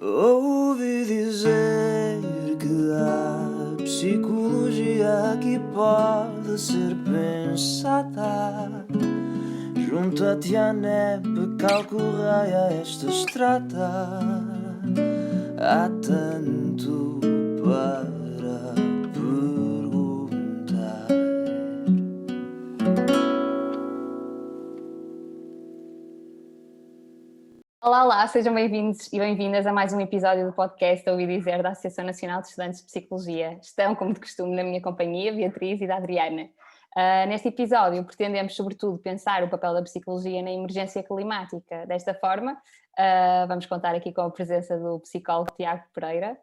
Ouvi dizer que a psicologia aqui pode ser pensada. Junta-te à NEP, calcorreia esta estrada. Há tanto para perguntar. Olá, olá, sejam bem-vindos e bem-vindas a mais um episódio do podcast Ouvi Dizer da Associação Nacional de Estudantes de Psicologia. Estão, como de costume, na minha companhia, Beatriz e da Adriana. Neste episódio pretendemos, sobretudo, pensar o papel da psicologia na emergência climática. Desta forma, vamos contar aqui com a presença do psicólogo Tiago Pereira.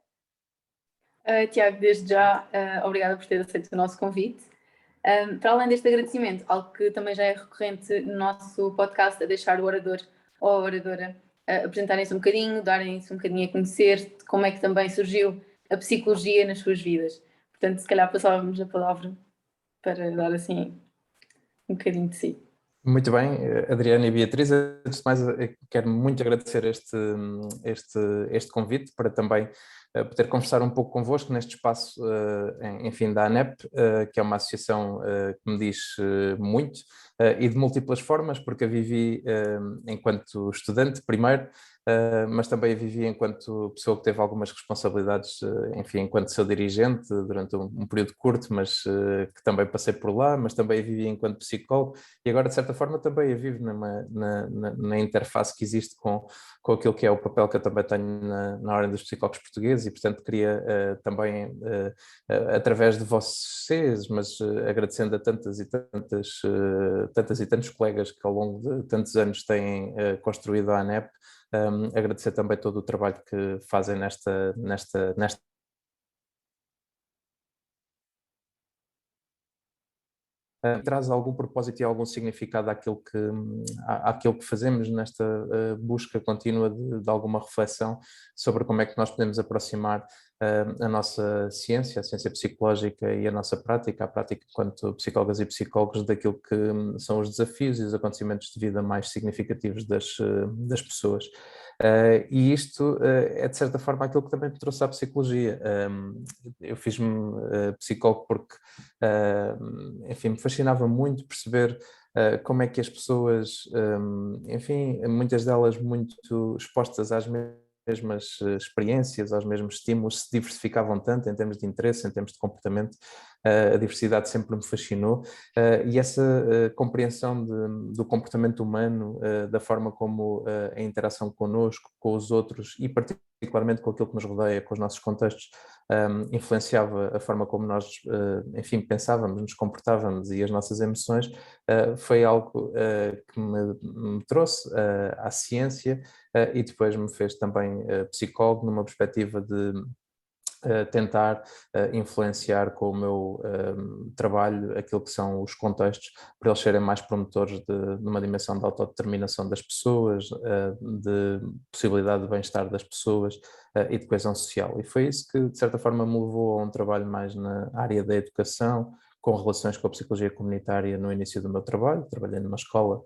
Tiago, desde já, obrigada por ter aceito o nosso convite. Para além deste agradecimento, algo que também já é recorrente no nosso podcast, é deixar o orador ou a oradora apresentarem-se um bocadinho, darem-se um bocadinho a conhecer como é que também surgiu a psicologia nas suas vidas. Portanto, se calhar passávamos a palavra para dar assim um bocadinho de si. Muito bem, Adriana e Beatriz, antes de mais quero muito agradecer este convite para também poder conversar um pouco convosco neste espaço, enfim, da ANEP, que é uma associação que me diz muito e de múltiplas formas, porque a vivi enquanto estudante primeiro, mas também a vivi enquanto pessoa que teve algumas responsabilidades, enfim, enquanto seu dirigente durante um período curto, mas que também passei por lá, mas também a vivi enquanto psicólogo e agora, de certa forma, também a vivo na interface que existe com aquilo que é o papel que eu também tenho na Ordem dos Psicólogos Portugueses e, portanto, queria também, através de vocês, mas agradecendo a tantas e tantos colegas que ao longo de tantos anos têm construído a ANEP, agradecer também todo o trabalho que fazem nesta traz algum propósito e algum significado àquilo que fazemos nesta busca contínua de alguma reflexão sobre como é que nós podemos aproximar a nossa ciência, a ciência psicológica e a nossa prática, a prática enquanto psicólogas e psicólogos, daquilo que são os desafios e os acontecimentos de vida mais significativos das pessoas. E isto é, de certa forma, aquilo que também me trouxe à psicologia. Eu fiz-me psicólogo porque, enfim, me fascinava muito perceber como é que as pessoas, enfim, muitas delas muito expostas às mesmas experiências, aos mesmos estímulos, se diversificavam tanto em termos de interesse, em termos de comportamento. A diversidade sempre me fascinou e essa compreensão do comportamento humano, da forma como a interação connosco, com os outros e particularmente com aquilo que nos rodeia, com os nossos contextos, influenciava a forma como nós, enfim, pensávamos, nos comportávamos e as nossas emoções, foi algo que me trouxe à ciência e depois me fez também psicólogo numa perspectiva de tentar influenciar com o meu trabalho aquilo que são os contextos, para eles serem mais promotores de uma dimensão de autodeterminação das pessoas, de possibilidade de bem-estar das pessoas e de coesão social. E foi isso que, de certa forma, me levou a um trabalho mais na área da educação, com relações com a psicologia comunitária no início do meu trabalho. Trabalhei numa escola,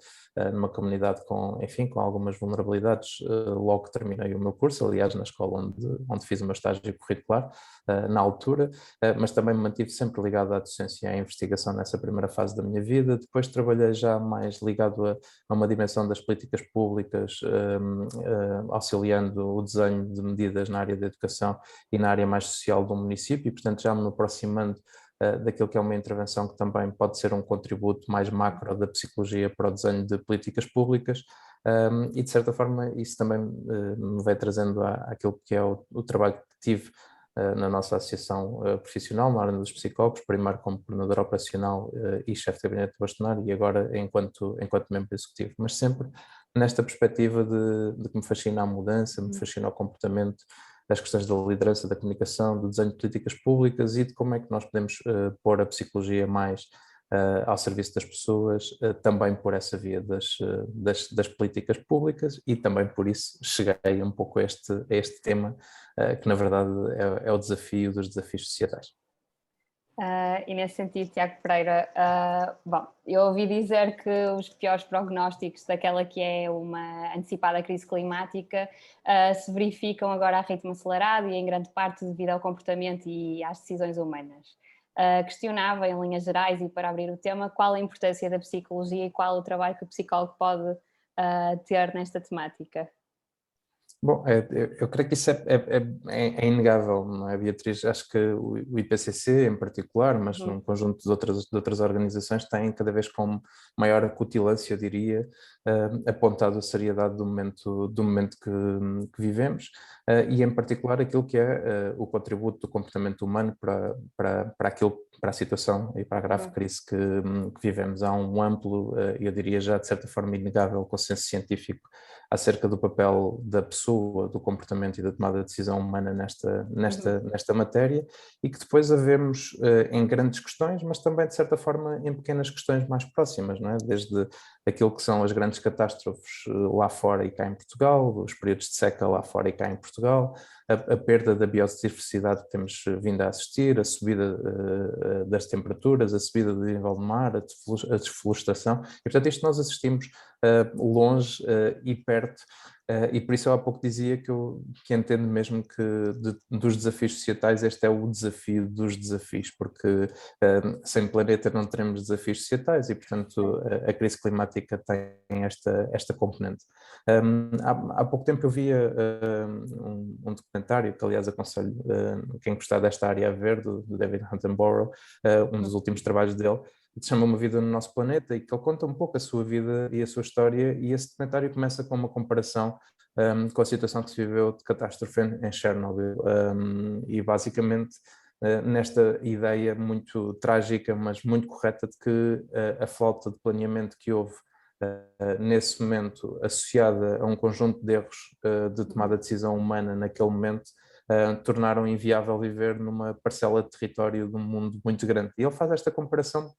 numa comunidade enfim, com algumas vulnerabilidades, logo que terminei o meu curso, aliás, na escola onde fiz o meu estágio curricular, na altura, mas também me mantive sempre ligado à docência e à investigação nessa primeira fase da minha vida. Depois trabalhei já mais ligado a uma dimensão das políticas públicas, auxiliando o desenho de medidas na área da educação e na área mais social do município, e portanto já me aproximando daquilo que é uma intervenção que também pode ser um contributo mais macro da psicologia para o desenho de políticas públicas, e de certa forma isso também me vai trazendo àquilo que é o trabalho que tive na nossa associação profissional, na Ordem dos Psicólogos, primeiro como coordenador operacional e chefe de gabinete bastonário e agora enquanto membro executivo, mas sempre nesta perspectiva de que me fascina a mudança, me fascina o comportamento, as questões da liderança, da comunicação, do desenho de políticas públicas e de como é que nós podemos pôr a psicologia mais ao serviço das pessoas, também por essa via das políticas públicas e também por isso cheguei um pouco a este tema, que na verdade é o desafio dos desafios societais. E nesse sentido, Tiago Pereira, bom, eu ouvi dizer que os piores prognósticos daquela que é uma antecipada crise climática se verificam agora a ritmo acelerado e em grande parte devido ao comportamento e às decisões humanas. Questionava, em linhas gerais, e para abrir o tema, qual a importância da psicologia e qual o trabalho que o psicólogo pode ter nesta temática. Bom, eu creio que isso é inegável, não é, Beatriz? Acho que o IPCC em particular, mas num conjunto de outras organizações, têm cada vez com maior acutilância, eu diria, apontado a seriedade do momento que vivemos, e em particular aquilo que é o contributo do comportamento humano para a situação e para a grave crise que vivemos. Há um amplo, eu diria já de certa forma inegável, consenso científico acerca do papel da pessoa, do comportamento e da tomada de decisão humana nesta matéria, e que depois a vemos em grandes questões, mas também de certa forma em pequenas questões mais próximas, não é? Desde aquilo que são as grandes catástrofes lá fora e cá em Portugal, os períodos de seca lá fora e cá em Portugal, a perda da biodiversidade que temos vindo a assistir, a subida das temperaturas, a subida do nível do mar, a desflorestação, e portanto isto nós assistimos longe e perto, e por isso eu há pouco dizia que entendo mesmo que dos desafios societais este é o desafio dos desafios, porque sem planeta não teremos desafios societais e portanto a crise climática tem esta componente. Há pouco tempo eu via um documentário que aliás aconselho quem gostar desta área a ver, do David Attenborough, um dos últimos trabalhos dele, que se chama Uma Vida no Nosso Planeta, e que ele conta um pouco a sua vida e a sua história, e esse documentário começa com uma comparação com a situação que se viveu de catástrofe em Chernobyl, e basicamente nesta ideia muito trágica, mas muito correta, de que a falta de planeamento que houve nesse momento, associada a um conjunto de erros de tomada de decisão humana naquele momento, tornaram inviável viver numa parcela de território de um mundo muito grande. E ele faz esta comparação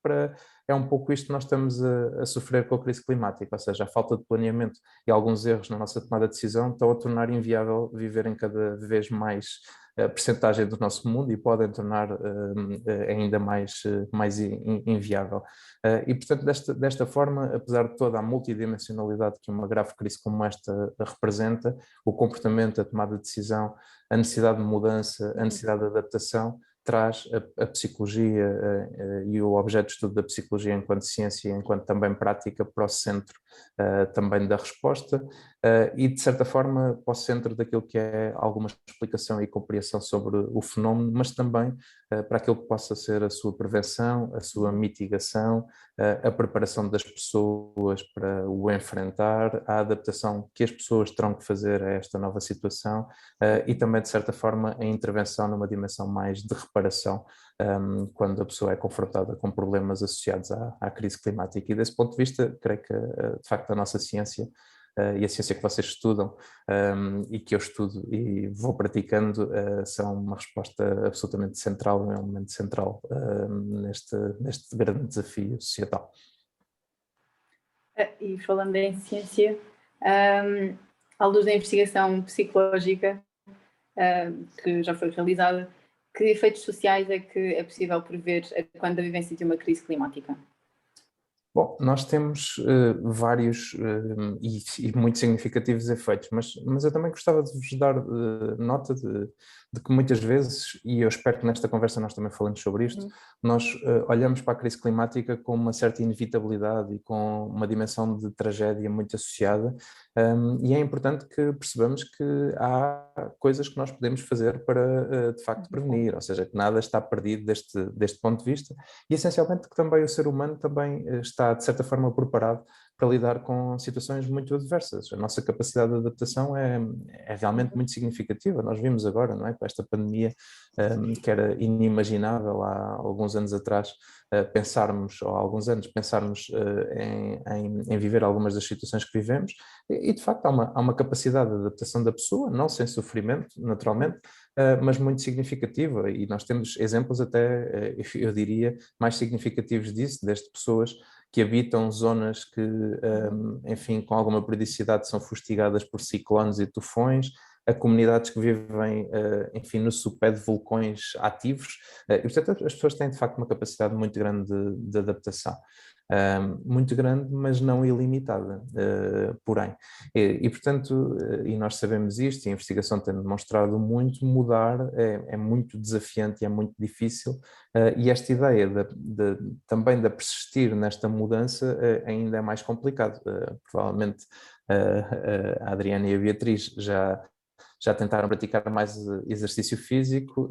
é um pouco isto que nós estamos a sofrer com a crise climática, ou seja, a falta de planeamento e alguns erros na nossa tomada de decisão estão a tornar inviável viver em cada vez mais percentagem do nosso mundo e podem tornar ainda mais inviável. E, portanto, desta forma, apesar de toda a multidimensionalidade que uma grave crise como esta representa, o comportamento, a tomada de decisão, a necessidade de mudança, a necessidade de adaptação, traz a psicologia e o objeto de estudo da psicologia enquanto ciência e enquanto também prática para o centro também da resposta e de certa forma para o centro daquilo que é alguma explicação e compreensão sobre o fenómeno, mas também para aquilo que possa ser a sua prevenção, a sua mitigação, a preparação das pessoas para o enfrentar, a adaptação que as pessoas terão que fazer a esta nova situação e também de certa forma a intervenção numa dimensão mais de reparação quando a pessoa é confrontada com problemas associados à crise climática. E desse ponto de vista, creio que de facto a nossa ciência e a ciência que vocês estudam e que eu estudo e vou praticando são uma resposta absolutamente central, um elemento central neste grande desafio societal. E falando em ciência, à luz da investigação psicológica que já foi realizada, que efeitos sociais é que é possível prever quando a vivência de uma crise climática? Bom, nós temos vários e muito significativos efeitos, mas eu também gostava de vos dar nota de que muitas vezes, e eu espero que nesta conversa nós também falemos sobre isto, nós olhamos para a crise climática com uma certa inevitabilidade e com uma dimensão de tragédia muito associada, e é importante que percebamos que há coisas que nós podemos fazer para de facto prevenir, ou seja, que nada está perdido deste ponto de vista, e essencialmente que também o ser humano também está de certa forma preparado para lidar com situações muito adversas. A nossa capacidade de adaptação é realmente muito significativa. Nós vimos agora, não é, com esta pandemia, que era inimaginável há alguns anos atrás, pensarmos em viver algumas das situações que vivemos, e de facto há uma capacidade de adaptação da pessoa, não sem sofrimento, naturalmente, mas muito significativa, e nós temos exemplos até, eu diria, mais significativos disso, desde pessoas que habitam zonas que, enfim, com alguma periodicidade são fustigadas por ciclones e tufões, a comunidades que vivem, enfim, no sopé de vulcões ativos, e portanto as pessoas têm de facto uma capacidade muito grande de adaptação. Muito grande, mas não ilimitada, porém. Portanto, e nós sabemos isto, e a investigação tem demonstrado muito, mudar é muito desafiante e é muito difícil, e esta ideia também de persistir nesta mudança ainda é mais complicado. Provavelmente a Adriana e a Beatriz já tentaram praticar mais exercício físico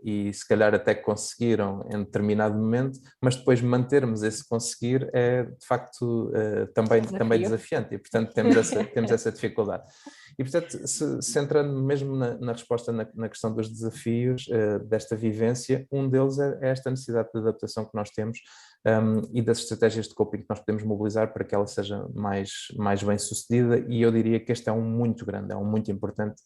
e se calhar até conseguiram em determinado momento, mas depois mantermos esse conseguir é de facto também desafiante, e portanto temos essa dificuldade. E portanto, centrando mesmo na resposta na questão dos desafios desta vivência, um deles é esta necessidade de adaptação que nós temos, e das estratégias de coping que nós podemos mobilizar para que ela seja mais bem sucedida, e eu diria que este é um muito grande, é um muito importante,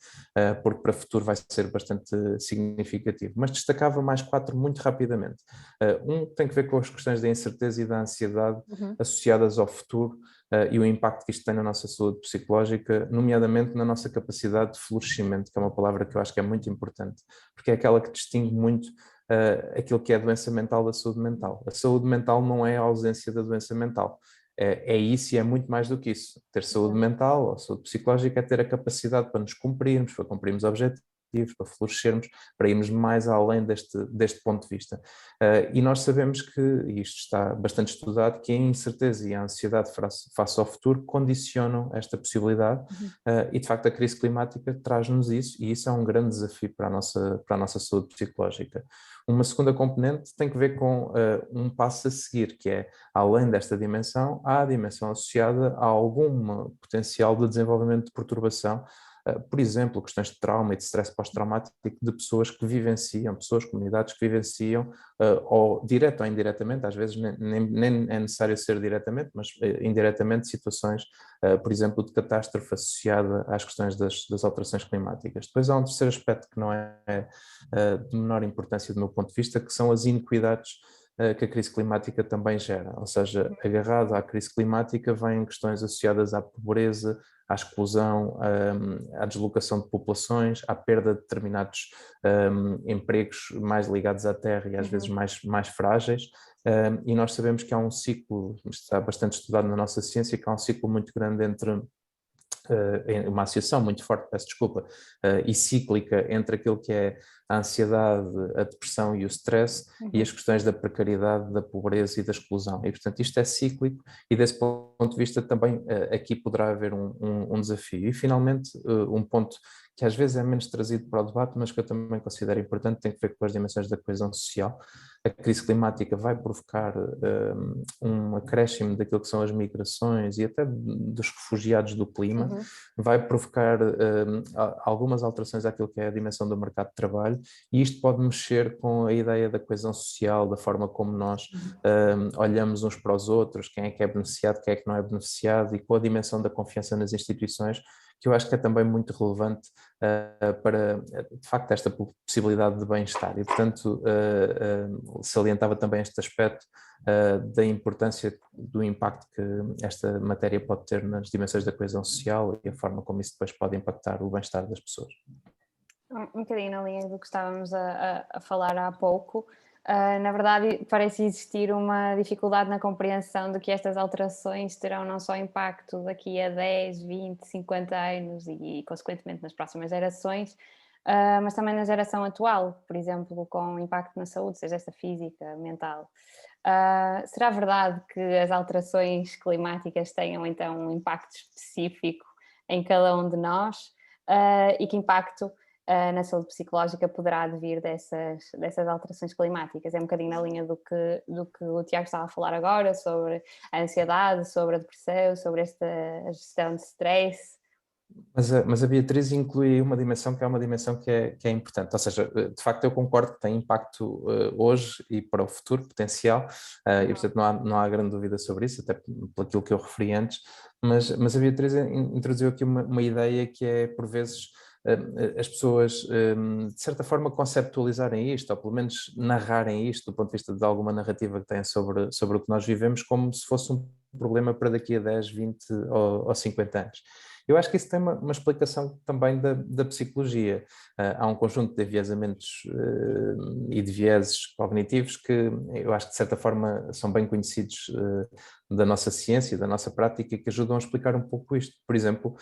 porque para o futuro vai ser bastante significativo. Mas destacava mais 4 muito rapidamente. Um tem que ver com as questões da incerteza e da ansiedade associadas ao futuro, e o impacto que isto tem na nossa saúde psicológica, nomeadamente na nossa capacidade de florescimento, que é uma palavra que eu acho que é muito importante, porque é aquela que distingue muito aquilo que é a doença mental da saúde mental. A saúde mental não é a ausência da doença mental. É isso, e é muito mais do que isso. Ter saúde mental ou saúde psicológica é ter a capacidade para nos cumprirmos, para cumprirmos objetivos, para florescermos, para irmos mais além deste ponto de vista. E nós sabemos que, e isto está bastante estudado, que a incerteza e a ansiedade face ao futuro condicionam esta possibilidade, e de facto a crise climática traz-nos isso, e isso é um grande desafio para a nossa saúde psicológica. Uma segunda componente tem que ver com um passo a seguir, que é, além desta dimensão, há a dimensão associada a algum potencial de desenvolvimento de perturbação, por exemplo, questões de trauma e de stress pós-traumático de pessoas que vivenciam, comunidades que vivenciam, ou direto ou indiretamente, às vezes nem é necessário ser diretamente, mas indiretamente, situações, por exemplo, de catástrofe associada às questões das alterações climáticas. Depois há um terceiro aspecto que não é de menor importância do meu ponto de vista, que são as inequidades que a crise climática também gera, ou seja, agarrado à crise climática vêm questões associadas à pobreza, à exclusão, à deslocação de populações, à perda de determinados empregos mais ligados à terra e às vezes mais frágeis, e nós sabemos que há um ciclo, está bastante estudado na nossa ciência, que há um ciclo muito grande entre uma associação muito forte, peço desculpa, e cíclica entre aquilo que é a ansiedade, a depressão e o stress, e as questões da precariedade, da pobreza e da exclusão. E, portanto, isto é cíclico, e desse ponto de vista também aqui poderá haver um desafio. E, finalmente, um ponto que às vezes é menos trazido para o debate, mas que eu também considero importante, tem que ver com as dimensões da coesão social. A crise climática vai provocar um acréscimo daquilo que são as migrações e até dos refugiados do clima, vai provocar algumas alterações àquilo que é a dimensão do mercado de trabalho, e isto pode mexer com a ideia da coesão social, da forma como nós olhamos uns para os outros, quem é beneficiado, quem é que não é beneficiado, e com a dimensão da confiança nas instituições, que eu acho que é também muito relevante para, de facto, esta possibilidade de bem-estar. E, portanto, salientava também este aspecto da importância do impacto que esta matéria pode ter nas dimensões da coesão social e a forma como isso depois pode impactar o bem-estar das pessoas. Um bocadinho na linha do que estávamos a falar há pouco. Na verdade, parece existir uma dificuldade na compreensão de que estas alterações terão não só impacto daqui a 10, 20, 50 anos e consequentemente, nas próximas gerações, mas também na geração atual, por exemplo, com impacto na saúde, seja esta física, mental. Será verdade que as alterações climáticas tenham, então, um impacto específico em cada um de nós? E que impacto na saúde psicológica poderá advir dessas alterações climáticas? É um bocadinho na linha do que o Tiago estava a falar agora, sobre a ansiedade, sobre a depressão, sobre a gestão de stress. Mas a Beatriz inclui uma dimensão que é uma dimensão que é importante, ou seja, de facto eu concordo que tem impacto hoje e para o futuro potencial, e portanto não há grande dúvida sobre isso, até por aquilo que eu referi antes, mas a Beatriz introduziu aqui uma ideia que é, por vezes, as pessoas de certa forma conceptualizarem isto, ou pelo menos narrarem isto do ponto de vista de alguma narrativa que têm sobre o que nós vivemos, como se fosse um problema para daqui a 10, 20 ou 50 anos. Eu acho que isso tem uma explicação também da psicologia. Há um conjunto de enviesamentos e de vieses cognitivos que eu acho que de certa forma são bem conhecidos da nossa ciência, da nossa prática, que ajudam a explicar um pouco isto. Por exemplo,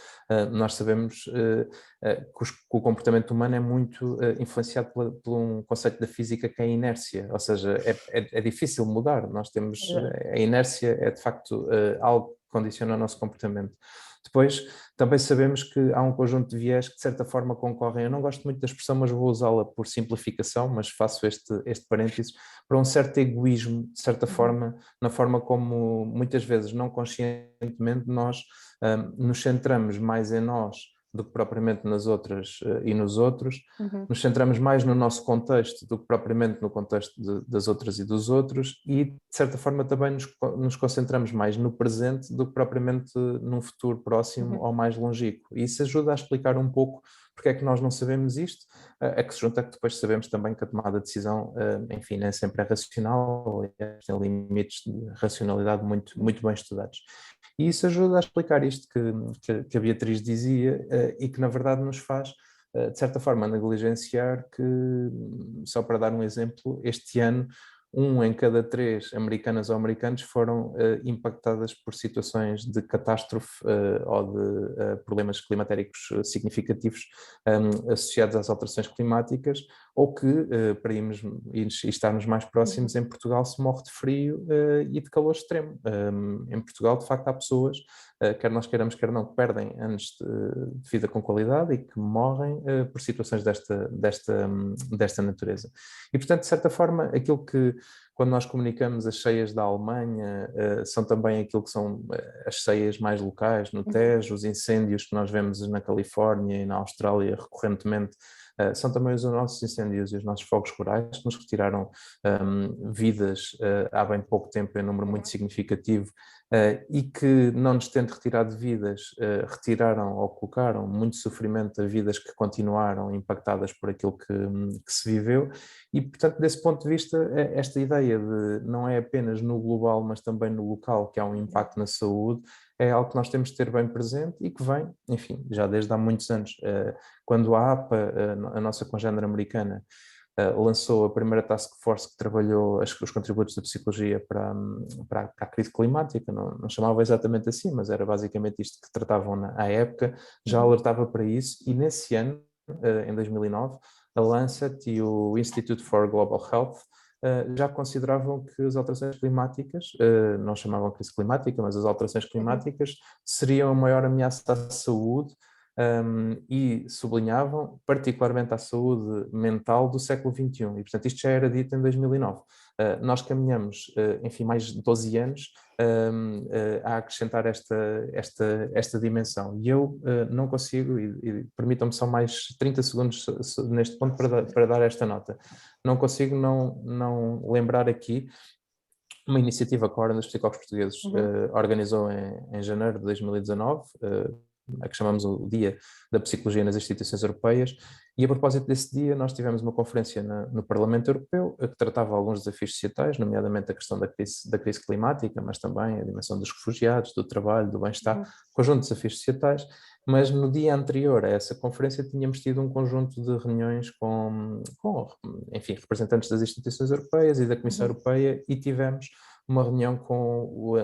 nós sabemos que o comportamento humano é muito influenciado por um conceito da física que é a inércia, ou seja, é difícil mudar. Nós temos a inércia é de facto algo que condiciona o nosso comportamento. Depois, também sabemos que há um conjunto de viés que de certa forma concorrem, eu não gosto muito da expressão, mas vou usá-la por simplificação, mas faço este parênteses, para um certo egoísmo, de certa forma, na forma como muitas vezes, não conscientemente, nós nos centramos mais em nós do que propriamente nas outras e nos outros, nos centramos mais no nosso contexto do que propriamente no contexto das outras e dos outros, e de certa forma também nos concentramos mais no presente do que propriamente num futuro próximo ou mais longínquo. E isso ajuda a explicar um pouco porque é que nós não sabemos isto, a que se junta que depois sabemos também que a tomada de decisão, enfim, nem sempre é racional, tem limites de racionalidade muito, muito bem estudados. E isso ajuda a explicar isto que a Beatriz dizia e que na verdade nos faz, de certa forma, negligenciar que, só para dar um exemplo, este ano 1 em cada 3 americanas ou americanos foram impactadas por situações de catástrofe ou de problemas climatéricos significativos associados às alterações climáticas, ou que, para irmos e estarmos mais próximos, em Portugal se morre de frio e de calor extremo. Em Portugal, de facto, há pessoas, quer nós queiramos, quer não, que perdem anos de vida com qualidade e que morrem por situações desta natureza. E, portanto, de certa forma, aquilo que, quando nós comunicamos as cheias da Alemanha, são também aquilo que são as cheias mais locais, no Tejo, os incêndios que nós vemos na Califórnia e na Austrália recorrentemente, são também os nossos incêndios e os nossos fogos rurais que nos retiraram vidas há bem pouco tempo em número muito significativo e que, não nos tendo retirado vidas, retiraram ou colocaram muito sofrimento a vidas que continuaram impactadas por aquilo que se viveu. E, portanto, desse ponto de vista, esta ideia de não é apenas no global, mas também no local que há um impacto na saúde, é algo que nós temos de ter bem presente e que vem, enfim, já desde há muitos anos. Quando a APA, a nossa congênere americana, lançou a primeira task force que trabalhou os contributos da psicologia para a crise climática, não chamava exatamente assim, mas era basicamente isto que tratavam à época, já alertava para isso, e nesse ano, em 2009, a Lancet e o Institute for Global Health já consideravam que as alterações climáticas, não chamavam crise climática, mas as alterações climáticas seriam a maior ameaça à saúde e sublinhavam particularmente à saúde mental do século XXI. E, portanto, isto já era dito em 2009. Nós caminhamos, enfim, mais de 12 anos a acrescentar esta dimensão. E eu não consigo, e permitam-me só mais 30 segundos neste ponto para dar esta nota, não consigo não lembrar aqui uma iniciativa que a Ordem dos Psicólogos Portugueses organizou em janeiro de 2019, a que chamamos o Dia da Psicologia nas Instituições Europeias, e a propósito desse dia nós tivemos uma conferência no Parlamento Europeu que tratava alguns desafios societais, nomeadamente a questão da crise climática, mas também a dimensão dos refugiados, do trabalho, do bem-estar, conjunto de desafios societais. Mas no dia anterior a essa conferência tínhamos tido um conjunto de reuniões enfim, representantes das instituições europeias e da Comissão Europeia, e tivemos uma reunião com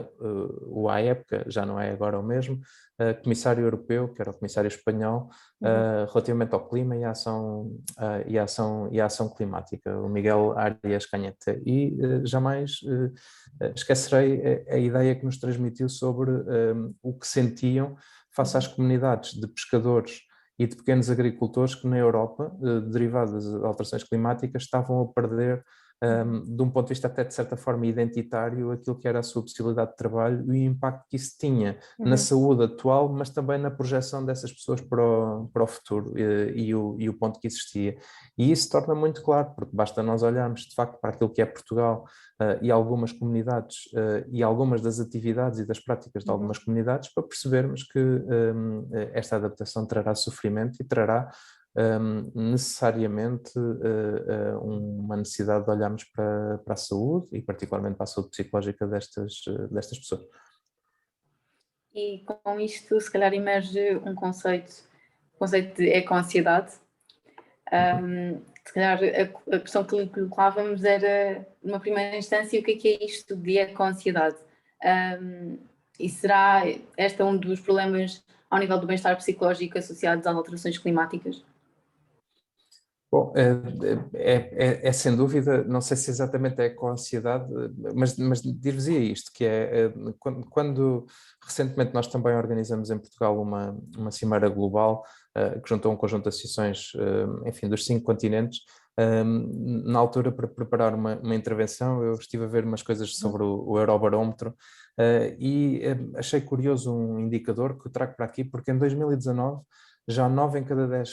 o à época, já não é agora o mesmo, comissário europeu, que era o comissário espanhol, relativamente ao clima e à ação climática, o Miguel Arias Cañete. E jamais esquecerei a ideia que nos transmitiu sobre o que sentiam face às comunidades de pescadores e de pequenos agricultores que na Europa, derivadas das alterações climáticas, estavam a perder, de um ponto de vista até de certa forma identitário, aquilo que era a sua possibilidade de trabalho e o impacto que isso tinha na saúde atual, mas também na projeção dessas pessoas para o futuro e o ponto que existia. E isso torna muito claro, porque basta nós olharmos de facto para aquilo que é Portugal e algumas comunidades e algumas das atividades e das práticas de algumas comunidades para percebermos que esta adaptação trará sofrimento e trará necessariamente uma necessidade de olharmos para a saúde e particularmente para a saúde psicológica destas pessoas. e com isto se calhar emerge um conceito, o conceito de eco-ansiedade. Se calhar a questão que lhe colocávamos era, numa primeira instância, o que é isto de eco-ansiedade? E será este um dos problemas ao nível do bem-estar psicológico associados às alterações climáticas? Bom, é sem dúvida, não sei se exatamente é com a ansiedade, mas dir-vos-ia isto, que quando recentemente nós também organizamos em Portugal uma cimeira global, que juntou um conjunto de associações, enfim, dos 5 continentes. Na altura, para preparar uma intervenção, eu estive a ver umas coisas sobre o Eurobarómetro, e achei curioso um indicador que eu trago para aqui, porque em 2019 já 9 em cada 10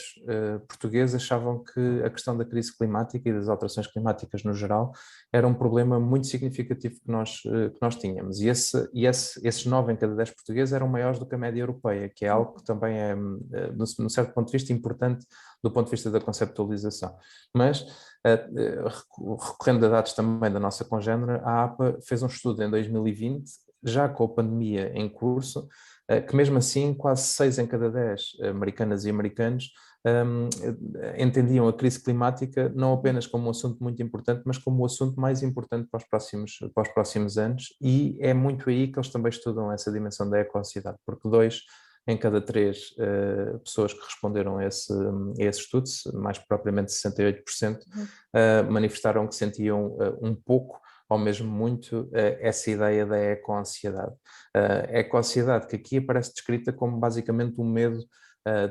portugueses achavam que a questão da crise climática e das alterações climáticas no geral era um problema muito significativo que nós tínhamos. E esses 9 em cada 10 portugueses eram maiores do que a média europeia, que é algo que também é, num certo ponto de vista, importante do ponto de vista da conceptualização. Mas, recorrendo a dados também da nossa congénere, a APA fez um estudo em 2020, já com a pandemia em curso, que mesmo assim quase 6 em cada 10 americanas e americanos entendiam a crise climática não apenas como um assunto muito importante, mas como o assunto mais importante para os próximos anos, e é muito aí que eles também estudam essa dimensão da eco-ansiedade, porque 2 em cada 3 pessoas que responderam a esse estudo, mais propriamente 68%, manifestaram que sentiam um pouco ou mesmo muito essa ideia da eco-ansiedade. Eco-ansiedade que aqui aparece descrita como basicamente um medo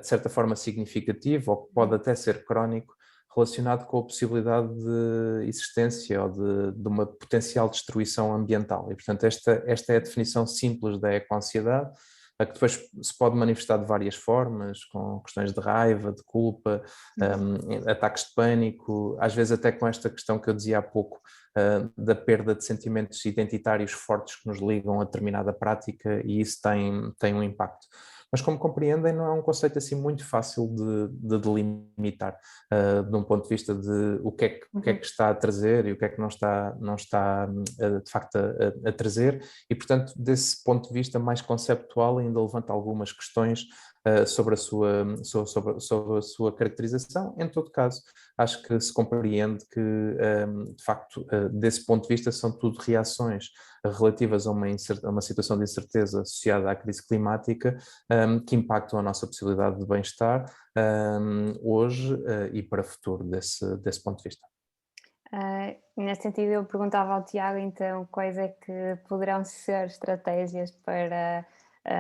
de certa forma significativo, ou que pode até ser crónico, relacionado com a possibilidade de existência ou de uma potencial destruição ambiental. E, portanto, esta é a definição simples da eco-ansiedade, a que depois se pode manifestar de várias formas, com questões de raiva, de culpa, ataques de pânico, às vezes até com esta questão que eu dizia há pouco, da perda de sentimentos identitários fortes que nos ligam a determinada prática, e isso tem um impacto. Mas, como compreendem, não é um conceito assim muito fácil de delimitar, de um ponto de vista de o que é que está a trazer e o que é que não está de facto a trazer, e, portanto, desse ponto de vista mais conceptual, ainda levanta algumas questões sobre a sua caracterização. Em todo caso, acho que se compreende que, de facto, desse ponto de vista, são tudo reações relativas a uma situação de incerteza associada à crise climática, que impactam a nossa possibilidade de bem-estar hoje e para o futuro desse ponto de vista. Nesse sentido, eu perguntava ao Tiago, então, quais é que poderão ser estratégias para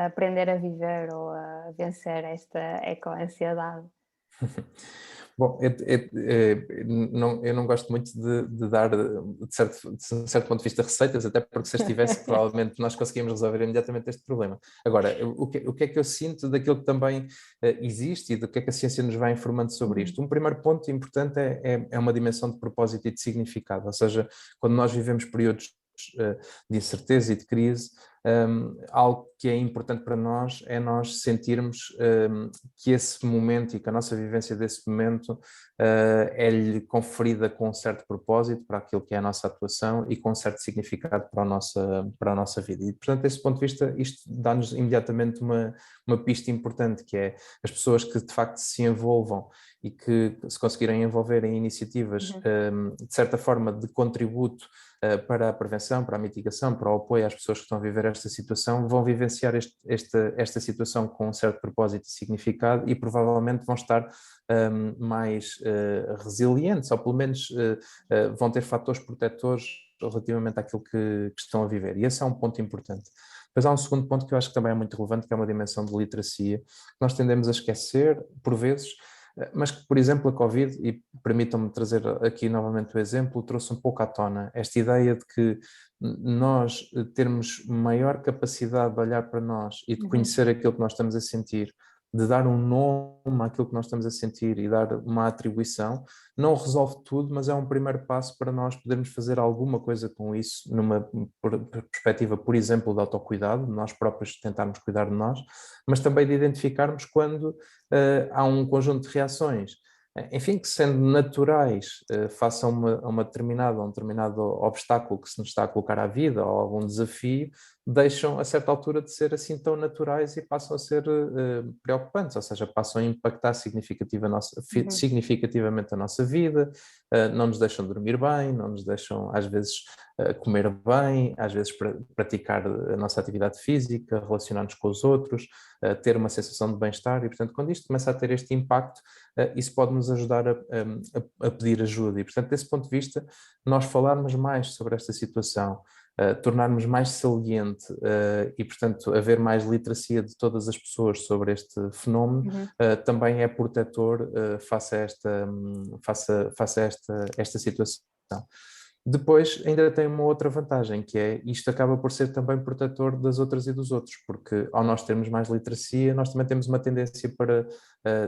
aprender a viver ou a vencer esta eco-ansiedade? Bom, eu não gosto muito de dar, de certo ponto de vista, receitas, até porque se as tivesse, provavelmente nós conseguíamos resolver imediatamente este problema. Agora, o que é que eu sinto daquilo que também existe e do que é que a ciência nos vai informando sobre isto? Um primeiro ponto importante é uma dimensão de propósito e de significado, ou seja, quando nós vivemos períodos de incerteza e de crise, algo que é importante para nós é nós sentirmos que esse momento e que a nossa vivência desse momento é-lhe conferida com um certo propósito para aquilo que é a nossa atuação e com um certo significado para a nossa vida. E, portanto, desse ponto de vista, isto dá-nos imediatamente uma pista importante, que é as pessoas que de facto se envolvam e que se conseguirem envolver em iniciativas de certa forma de contributo para a prevenção, para a mitigação, para o apoio às pessoas que estão a viver esta situação, vão vivenciar esta situação com um certo propósito e significado, e provavelmente vão estar mais resilientes, ou pelo menos vão ter fatores protetores relativamente àquilo que estão a viver. E esse é um ponto importante. Depois há um segundo ponto que eu acho que também é muito relevante, que é uma dimensão de literacia, que nós tendemos a esquecer, por vezes, mas que, por exemplo, a Covid, e permitam-me trazer aqui novamente o exemplo, trouxe um pouco à tona esta ideia de que nós termos maior capacidade de olhar para nós e de conhecer aquilo que nós estamos a sentir, de dar um nome àquilo que nós estamos a sentir e dar uma atribuição, não resolve tudo, mas é um primeiro passo para nós podermos fazer alguma coisa com isso, numa perspectiva, por exemplo, de autocuidado, de nós próprios tentarmos cuidar de nós, mas também de identificarmos quando há um conjunto de reações enfim, que sendo naturais, face a um determinado obstáculo que se nos está a colocar à vida ou algum desafio, deixam a certa altura de ser assim tão naturais e passam a ser preocupantes, ou seja, passam a impactar significativamente a nossa vida, não nos deixam dormir bem, não nos deixam às vezes comer bem, às vezes praticar a nossa atividade física, relacionar-nos com os outros, ter uma sensação de bem-estar e, portanto, quando isto começa a ter este impacto, isso pode nos ajudar a pedir ajuda e, portanto, desse ponto de vista, nós falarmos mais sobre esta situação, tornarmos mais saliente e, portanto, haver mais literacia de todas as pessoas sobre este fenómeno, também é protetor face a esta situação. Depois ainda tem uma outra vantagem, que é isto acaba por ser também protetor das outras e dos outros, porque ao nós termos mais literacia, nós também temos uma tendência para,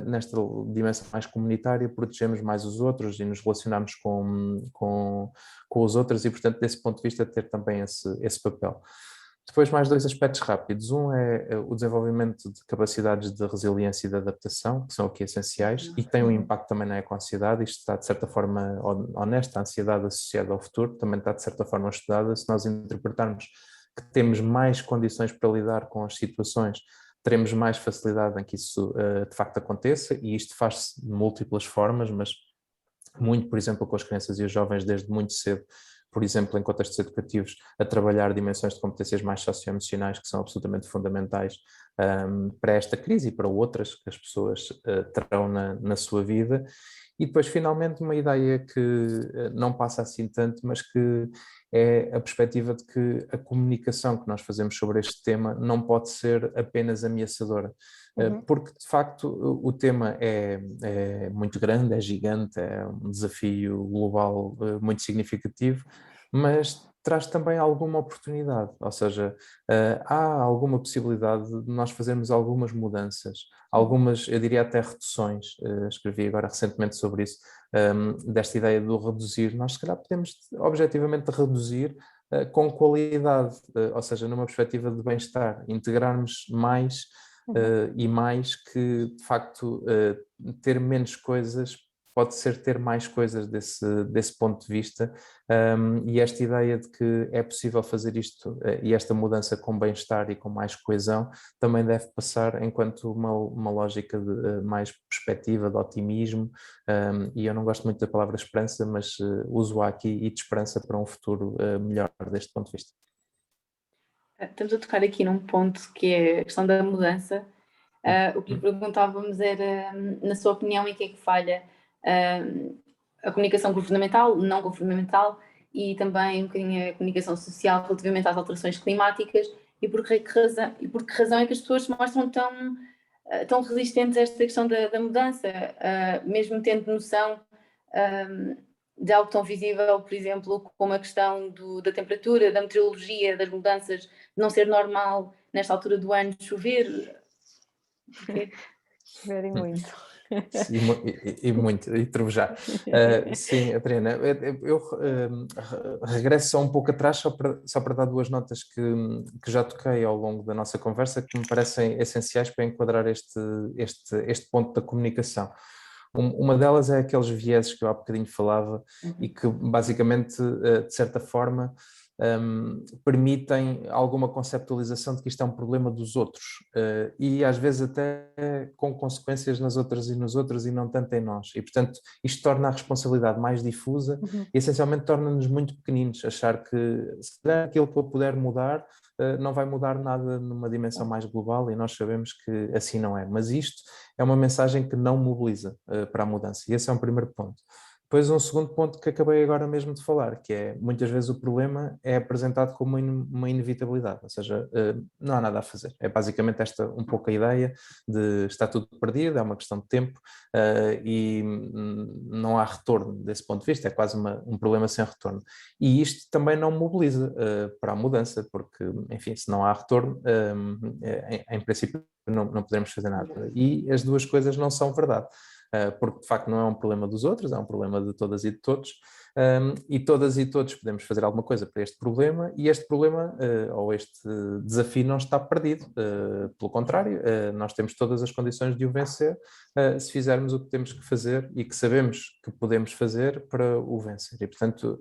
nesta dimensão mais comunitária, protegermos mais os outros e nos relacionarmos com os outros e, portanto, desse ponto de vista, ter também esse papel. Depois, mais dois aspectos rápidos. Um é o desenvolvimento de capacidades de resiliência e de adaptação, que são aqui essenciais, e que têm um impacto também na eco-ansiedade. Isto está, de certa forma, honesta. A ansiedade associada ao futuro também está, de certa forma, estudada. Se nós interpretarmos que temos mais condições para lidar com as situações, teremos mais facilidade em que isso, de facto, aconteça, e isto faz-se de múltiplas formas, mas muito, por exemplo, com as crianças e os jovens desde muito cedo, por exemplo, em contextos educativos, a trabalhar dimensões de competências mais socioemocionais que são absolutamente fundamentais para esta crise e para outras que as pessoas terão na sua vida. E depois, finalmente, uma ideia que não passa assim tanto, mas que é a perspectiva de que a comunicação que nós fazemos sobre este tema não pode ser apenas ameaçadora. Porque, de facto, o tema é muito grande, é gigante, é um desafio global muito significativo, mas traz também alguma oportunidade, ou seja, há alguma possibilidade de nós fazermos algumas mudanças, algumas, eu diria até reduções, escrevi agora recentemente sobre isso, desta ideia do reduzir. Nós se calhar podemos objetivamente reduzir com qualidade, ou seja, numa perspectiva de bem-estar, integrarmos mais e mais que, de facto, ter menos coisas pode ser ter mais coisas desse ponto de vista, e esta ideia de que é possível fazer isto e esta mudança com bem-estar e com mais coesão também deve passar enquanto uma lógica de mais perspectiva, de otimismo, e eu não gosto muito da palavra esperança, mas uso-a aqui, e de esperança para um futuro melhor deste ponto de vista. Estamos a tocar aqui num ponto que é a questão da mudança. O que lhe perguntávamos era, na sua opinião, em que é que falha a comunicação governamental, não governamental, e também um bocadinho a comunicação social relativamente às alterações climáticas, e por que razão é que as pessoas se mostram tão resistentes a esta questão da mudança, mesmo tendo noção de algo tão visível, por exemplo, como a questão da temperatura, da meteorologia, das mudanças, de não ser normal nesta altura do ano chover. Choverem muito. E muito, e trovejar. Sim, Adriana, eu regresso só um pouco atrás, só para dar duas notas que já toquei ao longo da nossa conversa, que me parecem essenciais para enquadrar este ponto da comunicação. Uma delas é aqueles vieses que eu há bocadinho falava e que basicamente, de certa forma, permitem alguma conceptualização de que isto é um problema dos outros e às vezes até com consequências nas outras e nos outros e não tanto em nós, e portanto isto torna a responsabilidade mais difusa e essencialmente torna-nos muito pequeninos, achar que se calhar aquilo que eu puder mudar não vai mudar nada numa dimensão mais global, e nós sabemos que assim não é, mas isto é uma mensagem que não mobiliza para a mudança, e esse é um primeiro ponto. Depois um segundo ponto que acabei agora mesmo de falar, que é, muitas vezes o problema é apresentado como uma inevitabilidade, ou seja, não há nada a fazer. É basicamente esta um pouco a ideia de está tudo perdido, é uma questão de tempo e não há retorno desse ponto de vista, é quase um problema sem retorno. E isto também não mobiliza para a mudança, porque, enfim, se não há retorno, em princípio não podemos fazer nada. E as duas coisas não são verdade. porque de facto não é um problema dos outros, é um problema de todas e de todos. E todas e todos podemos fazer alguma coisa para este problema, e este problema ou este desafio não está perdido. Pelo contrário, nós temos todas as condições de o vencer se fizermos o que temos que fazer e que sabemos que podemos fazer para o vencer. E, portanto,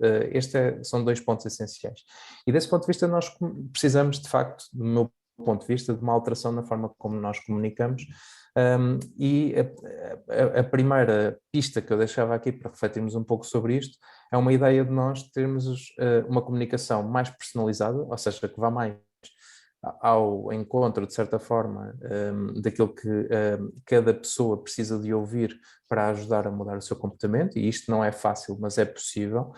são 2 pontos essenciais. E desse ponto de vista nós precisamos, de facto, do meu ponto de vista, de uma alteração na forma como nós comunicamos. E a primeira pista que eu deixava aqui para refletirmos um pouco sobre isto é uma ideia de nós termos uma comunicação mais personalizada, ou seja, que vá mais ao encontro, de certa forma, daquilo que cada pessoa precisa de ouvir para ajudar a mudar o seu comportamento, e isto não é fácil, mas é possível.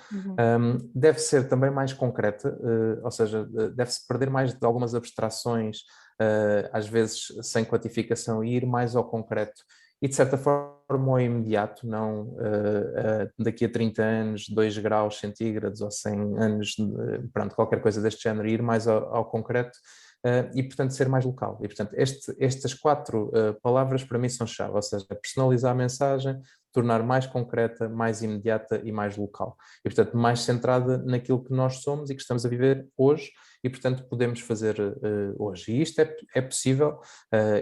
Deve ser também mais concreta, ou seja, deve-se perder mais de algumas abstrações, às vezes sem quantificação, e ir mais ao concreto e de certa forma ao imediato, não daqui a 30 anos, 2 graus centígrados ou 100 anos, pronto, qualquer coisa deste género, ir mais ao concreto e portanto ser mais local. E portanto estas 4 palavras para mim são chave, ou seja, personalizar a mensagem, tornar mais concreta, mais imediata e mais local. E portanto mais centrada naquilo que nós somos e que estamos a viver hoje, e portanto podemos fazer hoje. E isto é possível,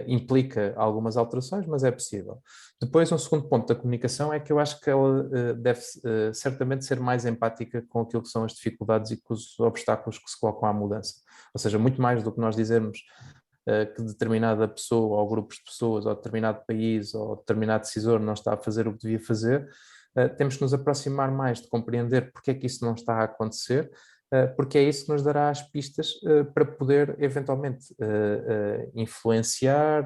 implica algumas alterações, mas é possível. Depois, um segundo ponto da comunicação é que eu acho que ela deve certamente ser mais empática com aquilo que são as dificuldades e com os obstáculos que se colocam à mudança. Ou seja, muito mais do que nós dizermos que determinada pessoa ou grupos de pessoas ou determinado país ou determinado decisor não está a fazer o que devia fazer, temos que nos aproximar mais de compreender porque é que isso não está a acontecer, porque é isso que nos dará as pistas para poder eventualmente influenciar,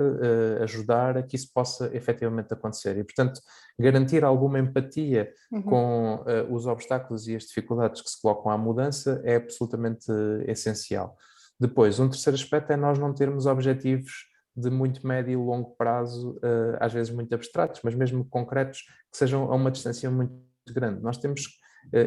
ajudar a que isso possa efetivamente acontecer. E, portanto, garantir alguma empatia com os obstáculos e as dificuldades que se colocam à mudança é absolutamente essencial. Depois, um terceiro aspecto é nós não termos objetivos de muito médio e longo prazo, às vezes muito abstratos, mas mesmo concretos, que sejam a uma distância muito grande. Nós temos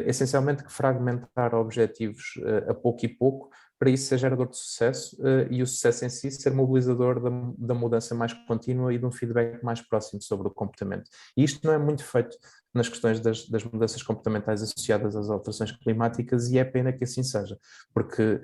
essencialmente que fragmentar objetivos a pouco e pouco, para isso ser gerador de sucesso e o sucesso em si ser mobilizador da mudança mais contínua e de um feedback mais próximo sobre o comportamento. E isto não é muito feito nas questões das mudanças comportamentais associadas às alterações climáticas, e é pena que assim seja, porque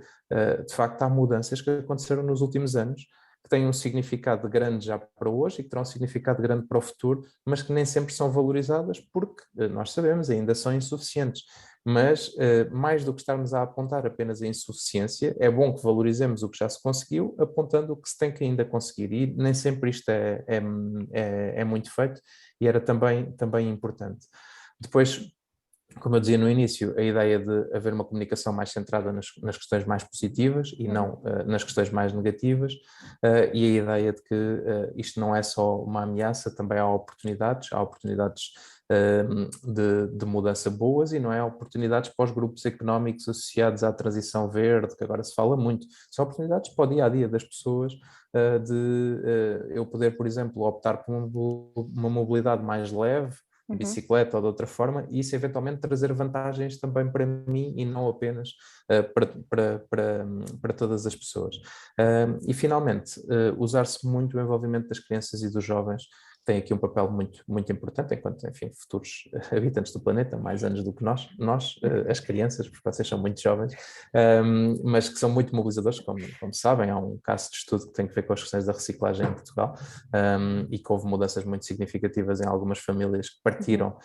de facto há mudanças que aconteceram nos últimos anos que têm um significado grande já para hoje e que terão um significado grande para o futuro, mas que nem sempre são valorizadas porque, nós sabemos, ainda são insuficientes. Mas, mais do que estarmos a apontar apenas a insuficiência, é bom que valorizemos o que já se conseguiu, apontando o que se tem que ainda conseguir, e nem sempre isto é muito feito, e era também importante. Depois, como eu dizia no início, a ideia de haver uma comunicação mais centrada nas questões mais positivas e não nas questões mais negativas, e a ideia de que isto não é só uma ameaça, também há oportunidades de mudança boas, e não é oportunidades para os grupos económicos associados à transição verde, que agora se fala muito, são oportunidades para o dia-a-dia das pessoas, eu poder, por exemplo, optar por uma mobilidade mais leve, bicicleta ou de outra forma, e isso eventualmente trazer vantagens também para mim e não apenas para todas as pessoas. E finalmente, usar-se muito o envolvimento das crianças e dos jovens, tem aqui um papel muito, muito importante, enquanto, enfim, futuros habitantes do planeta, mais anos do que nós, as crianças, porque vocês são muito jovens, mas que são muito mobilizadores, como sabem. Há um caso de estudo que tem a ver com as questões da reciclagem em Portugal, e que houve mudanças muito significativas em algumas famílias que partiram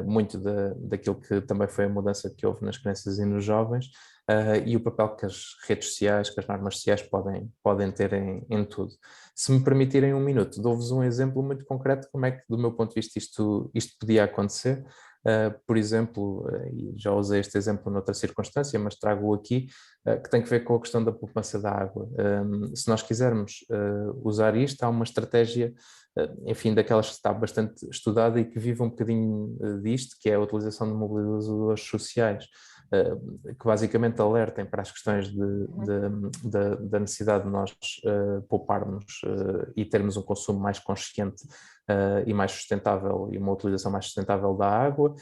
muito daquilo que também foi a mudança que houve nas crianças e nos jovens, e o papel que as redes sociais, que as normas sociais podem ter em tudo. Se me permitirem um minuto, dou-vos um exemplo muito concreto de como é que, do meu ponto de vista, isto podia acontecer. Por exemplo, e já usei este exemplo noutra circunstância, mas trago-o aqui, que tem que ver com a questão da poupança da água. Se nós quisermos usar isto, há uma estratégia, enfim, daquelas que está bastante estudada e que vive um bocadinho disto, que é a utilização de mobilizadores sociais, que basicamente alertem para as questões da necessidade de nós pouparmos e termos um consumo mais consciente e mais sustentável, e uma utilização mais sustentável da água,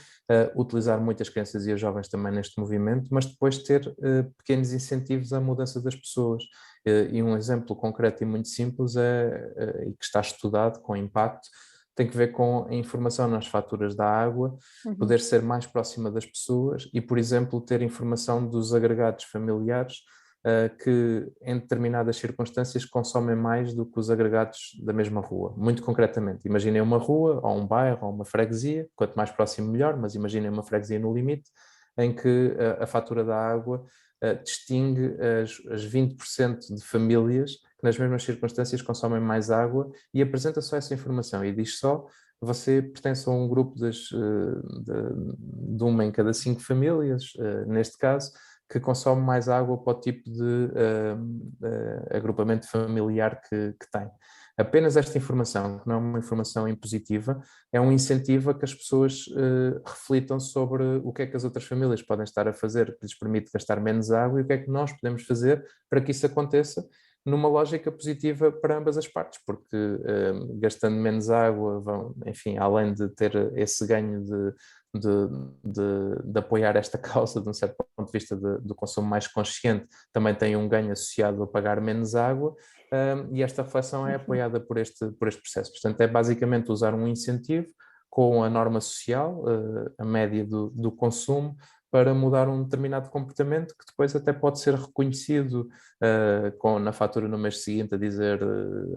utilizar muitas crianças e os jovens também neste movimento, mas depois ter pequenos incentivos à mudança das pessoas. E um exemplo concreto e muito simples e que está estudado com impacto, tem que ver com a informação nas faturas da água, poder ser mais próxima das pessoas e, por exemplo, ter informação dos agregados familiares que em determinadas circunstâncias consomem mais do que os agregados da mesma rua. Muito concretamente, imaginem uma rua, ou um bairro, ou uma freguesia, quanto mais próximo melhor, mas imaginem uma freguesia no limite, em que a fatura da água distingue as 20% de famílias que nas mesmas circunstâncias consomem mais água e apresenta só essa informação e diz só: você pertence a um grupo de uma em cada 5 famílias, neste caso, que consome mais água para o tipo de agrupamento familiar que tem. Apenas esta informação, que não é uma informação impositiva, é um incentivo a que as pessoas reflitam sobre o que é que as outras famílias podem estar a fazer que lhes permite gastar menos água e o que é que nós podemos fazer para que isso aconteça numa lógica positiva para ambas as partes, porque gastando menos água vão, enfim, além de ter esse ganho de apoiar esta causa de um certo ponto de vista do consumo mais consciente, também tem um ganho associado a pagar menos água, e esta reflexão é apoiada por este processo. Portanto, é basicamente usar um incentivo com a norma social, a média do consumo, para mudar um determinado comportamento que depois até pode ser reconhecido na fatura no mês seguinte a dizer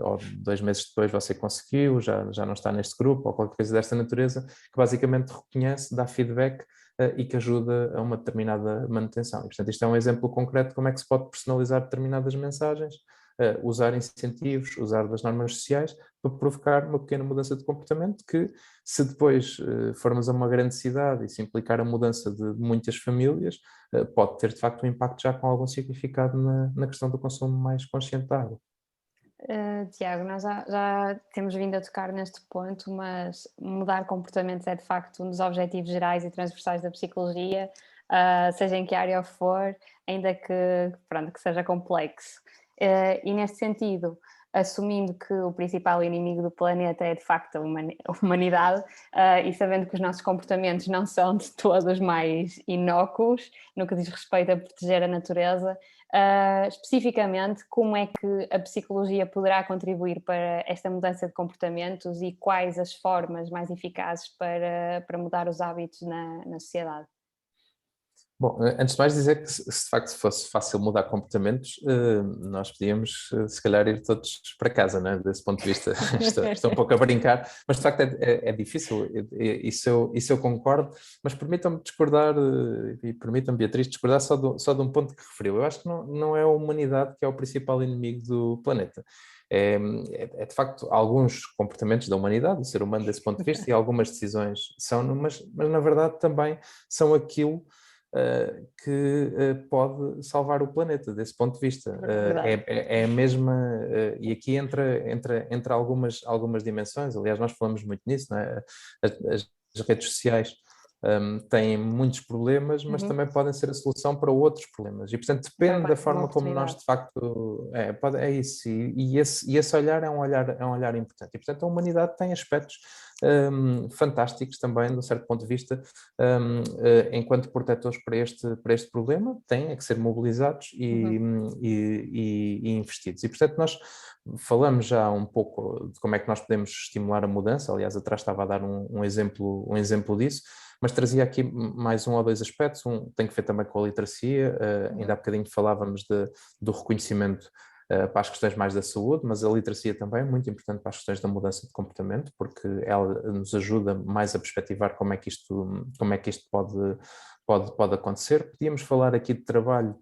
ou 2 meses depois você conseguiu, já não está neste grupo ou qualquer coisa desta natureza, que basicamente reconhece, dá feedback e que ajuda a uma determinada manutenção. E, portanto, isto é um exemplo concreto de como é que se pode personalizar determinadas mensagens, usar incentivos, usar das normas sociais para provocar uma pequena mudança de comportamento que, se depois formos a uma grande cidade e se implicar a mudança de muitas famílias, pode ter de facto um impacto já com algum significado na questão do consumo mais consciente da água. Tiago, nós já temos vindo a tocar neste ponto, mas mudar comportamentos é de facto um dos objetivos gerais e transversais da psicologia, seja em que área for, ainda que seja complexo. E neste sentido, assumindo que o principal inimigo do planeta é de facto a humanidade, e sabendo que os nossos comportamentos não são de todos mais inócuos no que diz respeito a proteger a natureza, especificamente, como é que a psicologia poderá contribuir para esta mudança de comportamentos e quais as formas mais eficazes para mudar os hábitos na sociedade? Bom, antes de mais dizer que se de facto fosse fácil mudar comportamentos, nós podíamos se calhar ir todos para casa, né? Desse ponto de vista. Estou um pouco a brincar, mas de facto é difícil, isso eu concordo, mas permitam-me discordar, e permitam-me, Beatriz, discordar só de um ponto que referiu. Eu acho que não é a humanidade que é o principal inimigo do planeta. É de facto alguns comportamentos da humanidade, do ser humano desse ponto de vista, e algumas decisões são, mas na verdade também são aquilo que pode salvar o planeta, desse ponto de vista. É a mesma, e aqui entra algumas dimensões, aliás, nós falamos muito nisso, não é? As redes sociais têm muitos problemas, mas também podem ser a solução para outros problemas, e portanto depende da forma como nós de facto, é isso, e esse olhar é um olhar importante, e portanto a humanidade tem aspectos fantásticos também, de um certo ponto de vista, enquanto protetores para este problema, têm que ser mobilizados e investidos. E, portanto, nós falamos já um pouco de como é que nós podemos estimular a mudança. Aliás, atrás estava a dar um exemplo disso, mas trazia aqui mais 1 ou 2 aspectos. Tem que ver também com a literacia, ainda há bocadinho falávamos do reconhecimento para as questões mais da saúde, mas a literacia também é muito importante para as questões da mudança de comportamento, porque ela nos ajuda mais a perspectivar como é que isto pode acontecer. Podíamos falar aqui de trabalho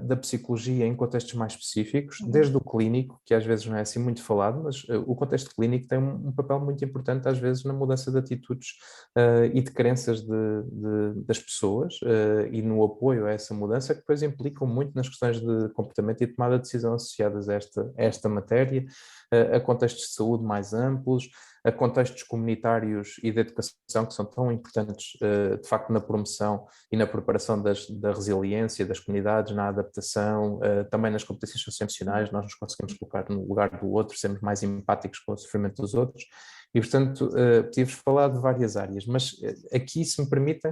da psicologia em contextos mais específicos, desde o clínico, que às vezes não é assim muito falado, mas o contexto clínico tem um papel muito importante às vezes na mudança de atitudes e de crenças das pessoas e no apoio a essa mudança, que depois implicam muito nas questões de comportamento e tomada de decisão associadas a esta matéria, a contextos de saúde mais amplos, a contextos comunitários e de educação, que são tão importantes, de facto, na promoção e na preparação da resiliência das comunidades, na adaptação, também nas competências socioemocionais. Nós nos conseguimos colocar no lugar do outro, sermos mais empáticos com o sofrimento dos outros. E, portanto, podíamos falar de várias áreas, mas aqui, se me permitem,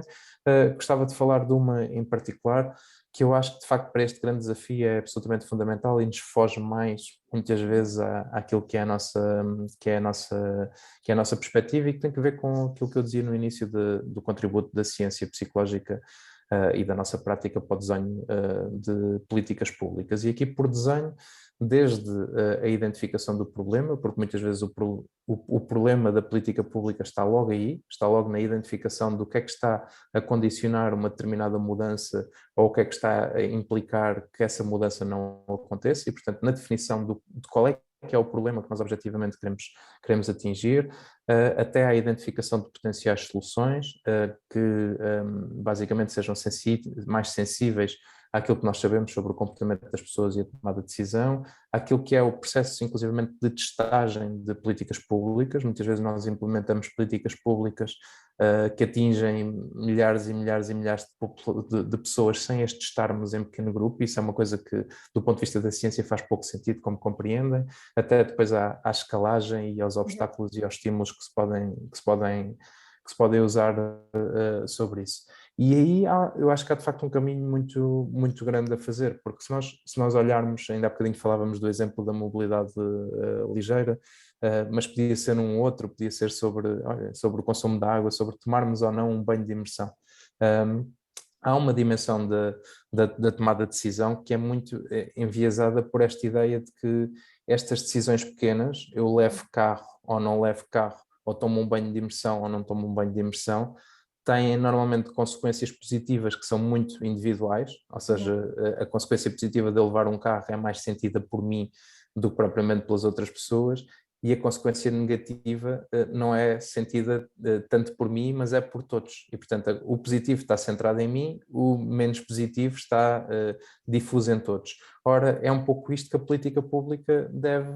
gostava de falar de uma em particular, que eu acho que, de facto, para este grande desafio é absolutamente fundamental e nos foge mais, muitas vezes, àquilo que é a nossa perspectiva, e que tem a ver com aquilo que eu dizia no início do contributo da ciência psicológica e da nossa prática para o desenho de políticas públicas. E aqui, por desenho, desde a identificação do problema, porque muitas vezes o problema da política pública está logo aí, está logo na identificação do que é que está a condicionar uma determinada mudança ou o que é que está a implicar que essa mudança não aconteça, e, portanto, na definição de qual é que é o problema que nós objetivamente queremos atingir, até à identificação de potenciais soluções que basicamente sejam mais sensíveis àquilo que nós sabemos sobre o comportamento das pessoas e a tomada de decisão, àquilo que é o processo, inclusivamente, de testagem de políticas públicas. Muitas vezes nós implementamos políticas públicas que atingem milhares e milhares e milhares de pessoas sem as testarmos em pequeno grupo. Isso é uma coisa que, do ponto de vista da ciência, faz pouco sentido, como compreendem, até depois à escalagem e aos obstáculos e aos estímulos que se podem usar sobre isso. E aí eu acho que há de facto um caminho muito, muito grande a fazer, porque se nós olharmos, ainda há bocadinho falávamos do exemplo da mobilidade ligeira, mas podia ser um outro, podia ser sobre o consumo de água, sobre tomarmos ou não um banho de imersão. Há uma dimensão da tomada de decisão que é muito enviesada por esta ideia de que estas decisões pequenas, eu levo carro ou não levo carro, ou tomo um banho de imersão ou não tomo um banho de imersão, têm normalmente consequências positivas que são muito individuais, ou seja, a consequência positiva de eu levar um carro é mais sentida por mim do que propriamente pelas outras pessoas, e a consequência negativa não é sentida tanto por mim, mas é por todos. E, portanto, o positivo está centrado em mim, o menos positivo está difuso em todos. Ora, é um pouco isto que a política pública deve,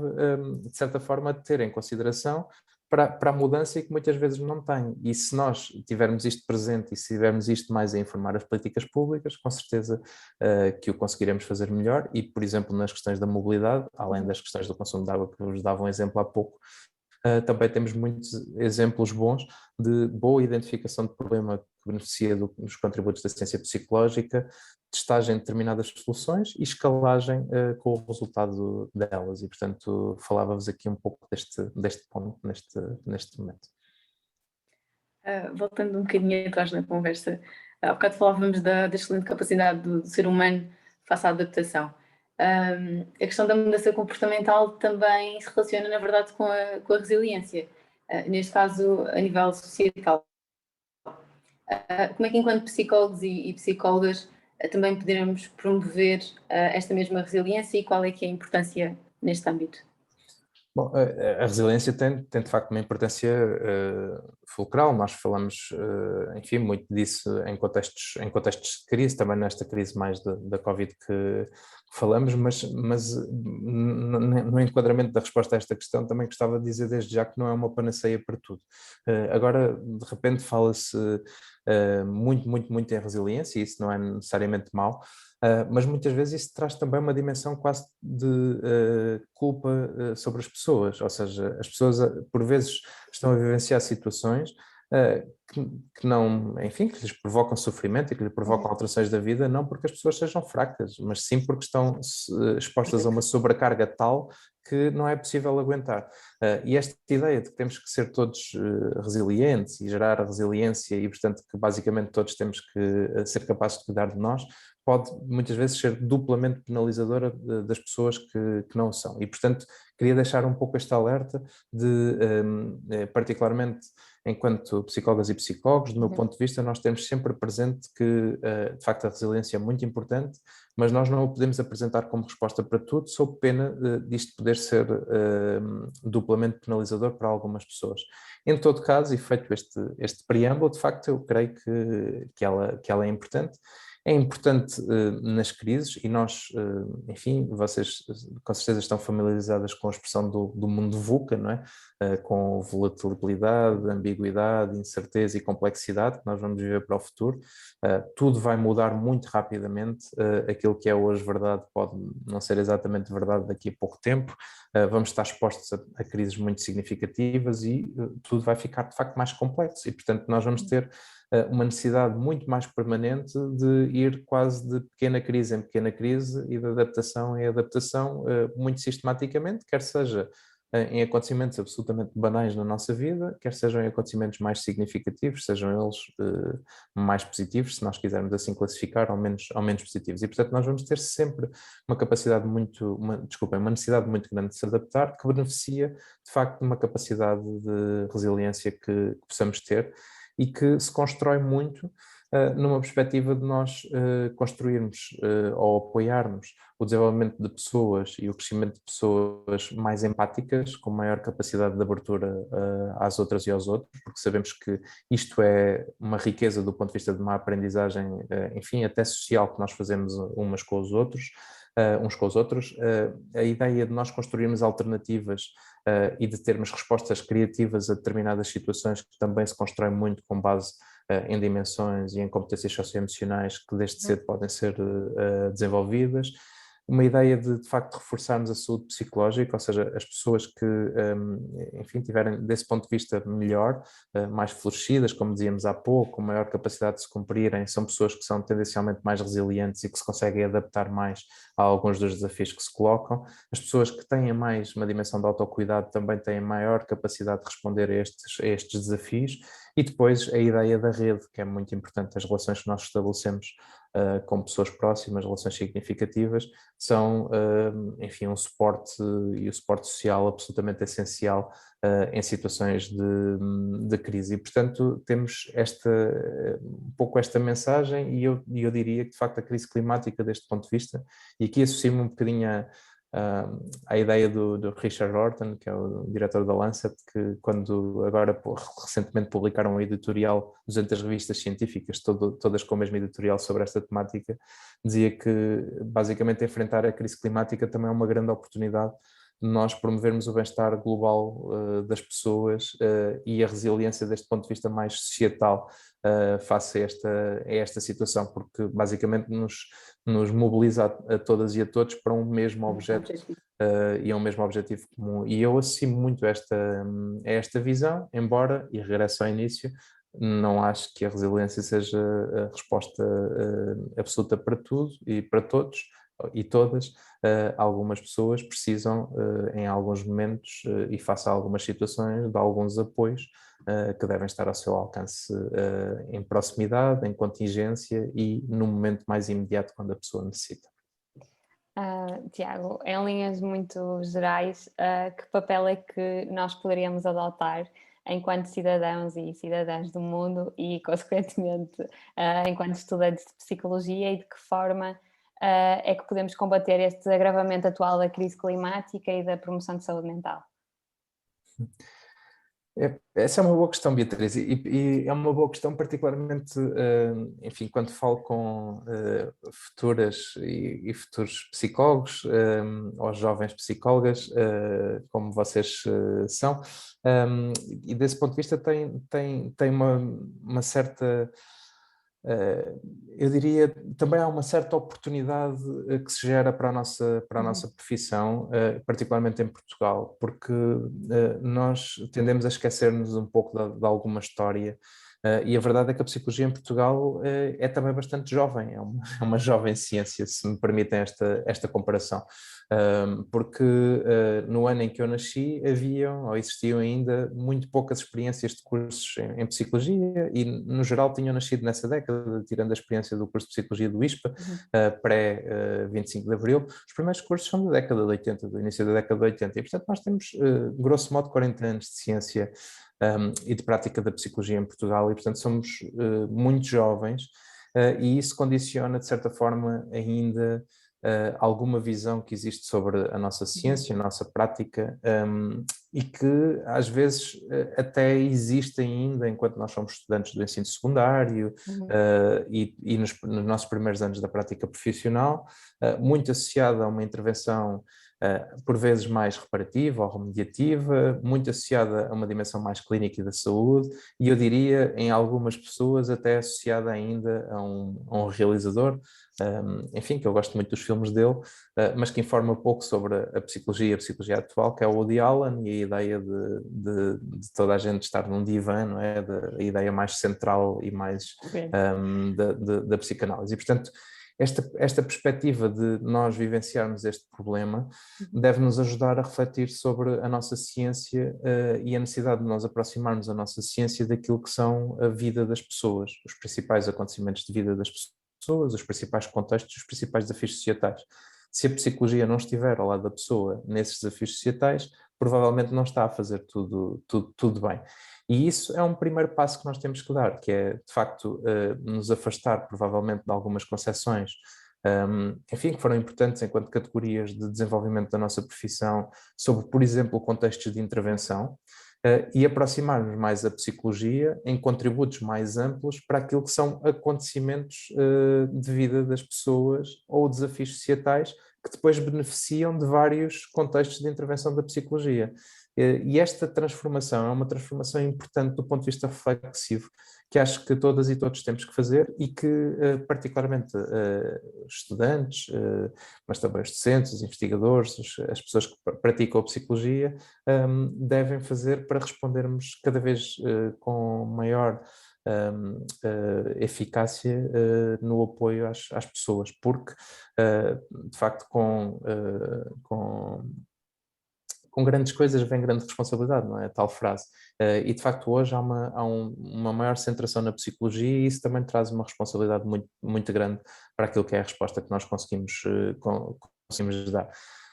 de certa forma, ter em consideração para a mudança, e que muitas vezes não tem. E se nós tivermos isto presente e se tivermos isto mais a informar as políticas públicas, com certeza que o conseguiremos fazer melhor. E, por exemplo, nas questões da mobilidade, além das questões do consumo de água, que vos dava um exemplo há pouco, também temos muitos exemplos bons de boa identificação de problema que beneficia dos contributos da ciência psicológica, testagem de determinadas soluções e escalagem com o resultado delas. E, portanto, falava-vos aqui um pouco deste ponto, neste momento. Voltando um bocadinho atrás na conversa, há bocado falávamos da excelente capacidade do ser humano face à adaptação. A questão da mudança comportamental também se relaciona, na verdade, com a resiliência, neste caso a nível societal. Como é que, enquanto psicólogos e psicólogas, também poderemos promover esta mesma resiliência, e qual é que é a importância neste âmbito? Bom, a resiliência tem de facto uma importância fulcral. Nós falamos, enfim, muito disso em contextos de crise, também nesta crise mais da Covid que falamos, mas no enquadramento da resposta a esta questão também gostava de dizer desde já que não é uma panaceia para tudo. Agora, de repente, fala-se muito, muito, muito em resiliência, e isso não é necessariamente mau. Mas muitas vezes isso traz também uma dimensão quase de culpa sobre as pessoas, ou seja, as pessoas por vezes estão a vivenciar situações que não, enfim, que lhes provocam sofrimento e que lhes provocam alterações da vida, não porque as pessoas sejam fracas, mas sim porque estão expostas a uma sobrecarga tal que não é possível aguentar. E esta ideia de que temos que ser todos resilientes e gerar a resiliência, e portanto que basicamente todos temos que ser capazes de cuidar de nós, pode muitas vezes ser duplamente penalizadora das pessoas que não o são. E, portanto, queria deixar um pouco este alerta de, particularmente enquanto psicólogas e psicólogos, do meu ponto de vista, nós temos sempre presente que, de facto, a resiliência é muito importante, mas nós não o podemos apresentar como resposta para tudo, sob pena disto poder ser duplamente penalizador para algumas pessoas. Em todo caso, e feito este preâmbulo, de facto, eu creio que ela é importante. É importante nas crises, e nós, enfim, vocês com certeza estão familiarizadas com a expressão do mundo VUCA, não é? Com volatilidade, ambiguidade, incerteza e complexidade que nós vamos viver para o futuro. Tudo vai mudar muito rapidamente, aquilo que é hoje verdade pode não ser exatamente verdade daqui a pouco tempo, vamos estar expostos a crises muito significativas e tudo vai ficar de facto mais complexo, e portanto nós vamos ter uma necessidade muito mais permanente de ir quase de pequena crise em pequena crise e de adaptação em adaptação, muito sistematicamente, quer seja em acontecimentos absolutamente banais na nossa vida, quer sejam em acontecimentos mais significativos, sejam eles mais positivos, se nós quisermos assim classificar, ou menos positivos. E, portanto, nós vamos ter sempre uma capacidade uma necessidade muito grande de se adaptar, que beneficia, de facto, de uma capacidade de resiliência que possamos ter e que se constrói muito numa perspectiva de nós construirmos ou apoiarmos o desenvolvimento de pessoas e o crescimento de pessoas mais empáticas, com maior capacidade de abertura às outras e aos outros, porque sabemos que isto é uma riqueza do ponto de vista de uma aprendizagem, enfim, até social que nós fazemos uns com os outros. A ideia de nós construirmos alternativas e de termos respostas criativas a determinadas situações que também se constrói muito com base em dimensões e em competências socioemocionais que desde cedo podem ser desenvolvidas. Uma ideia de facto, reforçarmos a saúde psicológica, ou seja, as pessoas que, enfim, tiverem desse ponto de vista melhor, mais florescidas, como dizíamos há pouco, com maior capacidade de se cumprirem, são pessoas que são tendencialmente mais resilientes e que se conseguem adaptar mais a alguns dos desafios que se colocam. As pessoas que têm mais uma dimensão de autocuidado também têm maior capacidade de responder a estes desafios. E depois a ideia da rede, que é muito importante, as relações que nós estabelecemos com pessoas próximas, relações significativas, são, enfim, um suporte e o suporte social absolutamente essencial em situações de crise. E, portanto, temos um pouco esta mensagem e eu diria que, de facto, a crise climática, deste ponto de vista, e aqui associo-me um bocadinho a ideia do Richard Horton, que é o diretor da Lancet, que quando agora recentemente publicaram um editorial, 200 revistas científicas, todas com o mesmo editorial sobre esta temática, dizia que basicamente enfrentar a crise climática também é uma grande oportunidade de nós promovermos o bem-estar global das pessoas e a resiliência deste ponto de vista mais societal face a esta situação, porque basicamente nos mobiliza a todas e a todos para um mesmo objeto e a um mesmo objetivo comum. E eu associo muito a esta visão, embora, e regresso ao início, não acho que a resiliência seja a resposta absoluta para tudo e para todos e todas. Algumas pessoas precisam, em alguns momentos e face a algumas situações, de alguns apoios que devem estar ao seu alcance em proximidade, em contingência e no momento mais imediato quando a pessoa necessita. Tiago, em linhas muito gerais, que papel é que nós poderíamos adotar enquanto cidadãos e cidadãs do mundo e, consequentemente, enquanto estudantes de psicologia, e de que forma é que podemos combater este agravamento atual da crise climática e da promoção de saúde mental? Essa é uma boa questão, Beatriz, e é uma boa questão particularmente, enfim, quando falo com futuras e futuros psicólogos ou jovens psicólogas, como vocês são, e desse ponto de vista tem uma certa... eu diria, também há uma certa oportunidade que se gera para a nossa profissão, particularmente em Portugal, porque nós tendemos a esquecer-nos um pouco de alguma história, e a verdade é que a psicologia em Portugal é também bastante jovem, é uma jovem ciência, se me permitem esta comparação. Porque no ano em que eu nasci haviam ou existiam ainda muito poucas experiências de cursos em psicologia e no geral tinham nascido nessa década, tirando a experiência do curso de psicologia do ISPA, pré-25 de Abril. Os primeiros cursos são da década de 80, do início da década de 80, e portanto nós temos grosso modo 40 anos de ciência e de prática da psicologia em Portugal, e portanto somos muito jovens, e isso condiciona de certa forma ainda alguma visão que existe sobre a nossa ciência, a nossa prática, e que às vezes até existe ainda enquanto nós somos estudantes do ensino secundário e nos nossos primeiros anos da prática profissional, muito associada a uma intervenção por vezes mais reparativa ou remediativa, muito associada a uma dimensão mais clínica e da saúde, e eu diria, em algumas pessoas, até associada ainda a um realizador, enfim, que eu gosto muito dos filmes dele, mas que informa pouco sobre a psicologia atual, que é o Woody Allen, e a ideia de toda a gente estar num divã, não é? A ideia mais central e mais da psicanálise. E, portanto, esta perspectiva de nós vivenciarmos este problema deve-nos ajudar a refletir sobre a nossa ciência e a necessidade de nós aproximarmos a nossa ciência daquilo que são a vida das pessoas, os principais acontecimentos de vida das pessoas, os principais contextos, os principais desafios societais. Se a psicologia não estiver ao lado da pessoa nesses desafios societais, provavelmente não está a fazer tudo bem. E isso é um primeiro passo que nós temos que dar, que é, de facto, nos afastar, provavelmente, de algumas concepções, enfim, que foram importantes enquanto categorias de desenvolvimento da nossa profissão, sobre, por exemplo, contextos de intervenção, e aproximarmos mais a psicologia em contributos mais amplos para aquilo que são acontecimentos de vida das pessoas ou desafios societais que depois beneficiam de vários contextos de intervenção da psicologia. E esta transformação é uma transformação importante do ponto de vista reflexivo, que acho que todas e todos temos que fazer e que, particularmente, estudantes, mas também os docentes, os investigadores, as pessoas que praticam a psicologia, devem fazer para respondermos cada vez com maior eficácia no apoio às pessoas, porque, de facto, com grandes coisas vem grande responsabilidade, não é? A tal frase. E de facto hoje há uma maior centração na psicologia e isso também traz uma responsabilidade muito, muito grande para aquilo que é a resposta que nós conseguimos dar.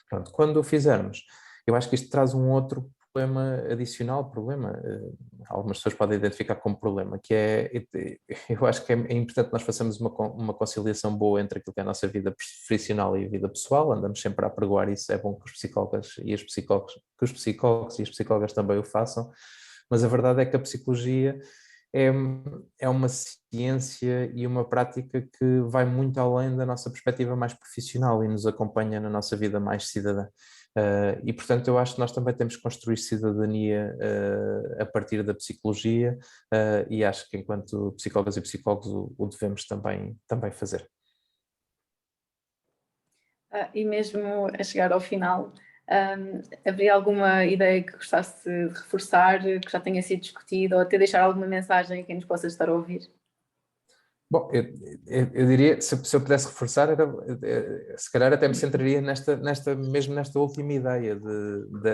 Pronto, quando o fizermos, eu acho que isto traz um outro problema, algumas pessoas podem identificar como problema, que é, eu acho que é importante nós façamos uma conciliação boa entre aquilo que é a nossa vida profissional e a vida pessoal, andamos sempre a apregoar isso, é bom que os psicólogos e as psicólogas também o façam, mas a verdade é que a psicologia é uma ciência e uma prática que vai muito além da nossa perspectiva mais profissional e nos acompanha na nossa vida mais cidadã. E, portanto, eu acho que nós também temos que construir cidadania a partir da psicologia e acho que, enquanto psicólogas e psicólogos, o devemos também fazer. E mesmo a chegar ao final, haveria alguma ideia que gostasse de reforçar, que já tenha sido discutida, ou até deixar alguma mensagem a quem nos possa estar a ouvir? Bom, eu diria, se eu pudesse reforçar, se calhar até me centraria mesmo nesta última ideia,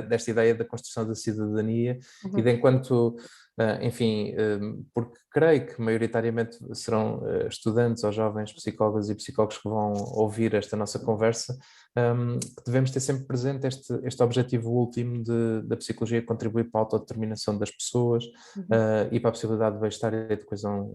desta ideia da construção da cidadania e de enquanto, enfim, porque creio que maioritariamente serão estudantes ou jovens psicólogas e psicólogos que vão ouvir esta nossa conversa, que devemos ter sempre presente este objetivo último da psicologia contribuir para a autodeterminação das pessoas e para a possibilidade de bem-estar e de coesão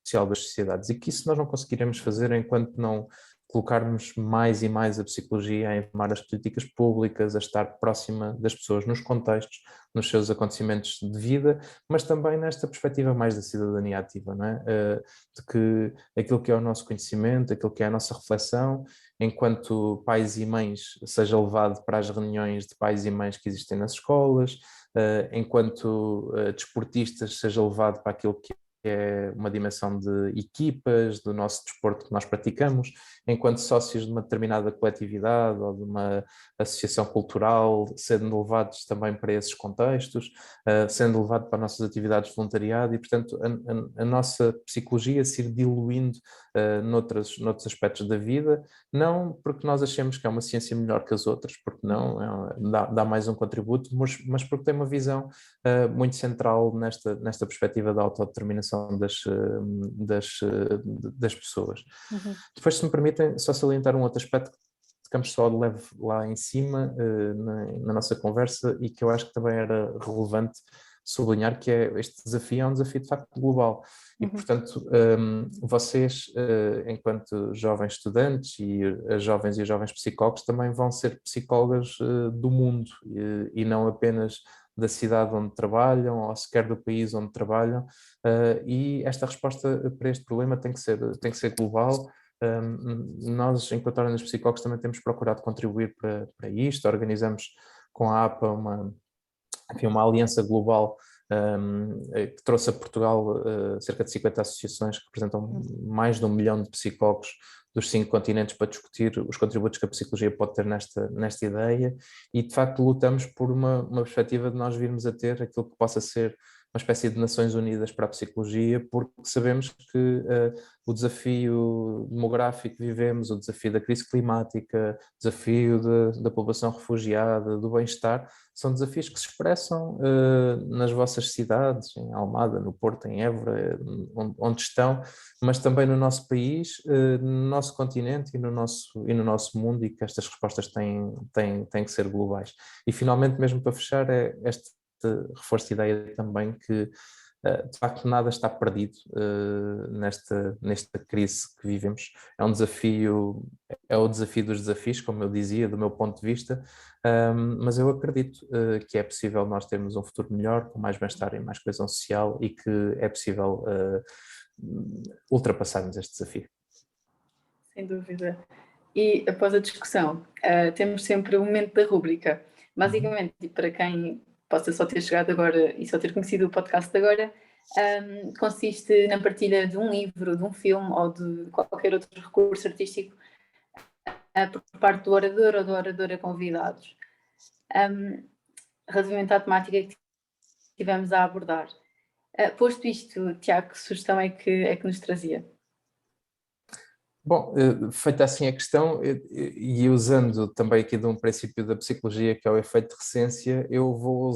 social das sociedades, e que isso nós não conseguiremos fazer enquanto não colocarmos mais e mais a psicologia a informar as políticas públicas, a estar próxima das pessoas nos contextos, nos seus acontecimentos de vida, mas também nesta perspectiva mais da cidadania ativa, não é? De que aquilo que é o nosso conhecimento, aquilo que é a nossa reflexão, enquanto pais e mães, seja levado para as reuniões de pais e mães que existem nas escolas, enquanto desportistas, seja levado para aquilo que é uma dimensão de equipas, do nosso desporto que nós praticamos, enquanto sócios de uma determinada coletividade ou de uma associação cultural, sendo levados também para esses contextos, sendo levado para as nossas atividades de voluntariado e, portanto, a nossa psicologia se ir diluindo noutros aspectos da vida, não porque nós achemos que é uma ciência melhor que as outras, porque não, dá mais um contributo, mas porque tem uma visão muito central nesta perspectiva da autodeterminação das pessoas. Depois, se me permitem, só salientar um outro aspecto que ficamos só de leve lá em cima na nossa conversa e que eu acho que também era relevante sublinhar, que é este desafio é um desafio de facto global e portanto vocês enquanto jovens estudantes e as jovens psicólogos também vão ser psicólogas do mundo e não apenas da cidade onde trabalham ou sequer do país onde trabalham e esta resposta para este problema tem que ser global, Nós, enquanto Ordem dos Psicólogos, também temos procurado contribuir para isto. Organizamos com a APA uma aliança global que trouxe a Portugal cerca de 50 associações que representam mais de 1 milhão de psicólogos dos 5 continentes para discutir os contributos que a psicologia pode ter nesta ideia, e de facto lutamos por uma perspectiva de nós virmos a ter aquilo que possa ser uma espécie de Nações Unidas para a psicologia, porque sabemos que o desafio demográfico que vivemos, o desafio da crise climática, o desafio da população refugiada, do bem-estar, são desafios que se expressam nas vossas cidades, em Almada, no Porto, em Évora, onde estão, mas também no nosso país, no nosso continente e no nosso mundo, e que estas respostas têm que ser globais. E finalmente, mesmo para fechar, é este reforço de ideia também que de facto nada está perdido nesta crise que vivemos. É um desafio, é o desafio dos desafios, como eu dizia, do meu ponto de vista, mas eu acredito que é possível nós termos um futuro melhor, com mais bem-estar e mais coesão social, e que é possível ultrapassarmos este desafio. Sem dúvida. E após a discussão, temos sempre o momento da rúbrica. Basicamente, e para quem possa só ter chegado agora e só ter conhecido o podcast agora, consiste na partilha de um livro, de um filme ou de qualquer outro recurso artístico por parte do orador ou da oradora convidados, relativamente à temática que tivemos a abordar. Posto isto, Tiago, que sugestão é que nos trazia? Bom, feita assim a questão, e usando também aqui de um princípio da psicologia, que é o efeito de recência, eu vou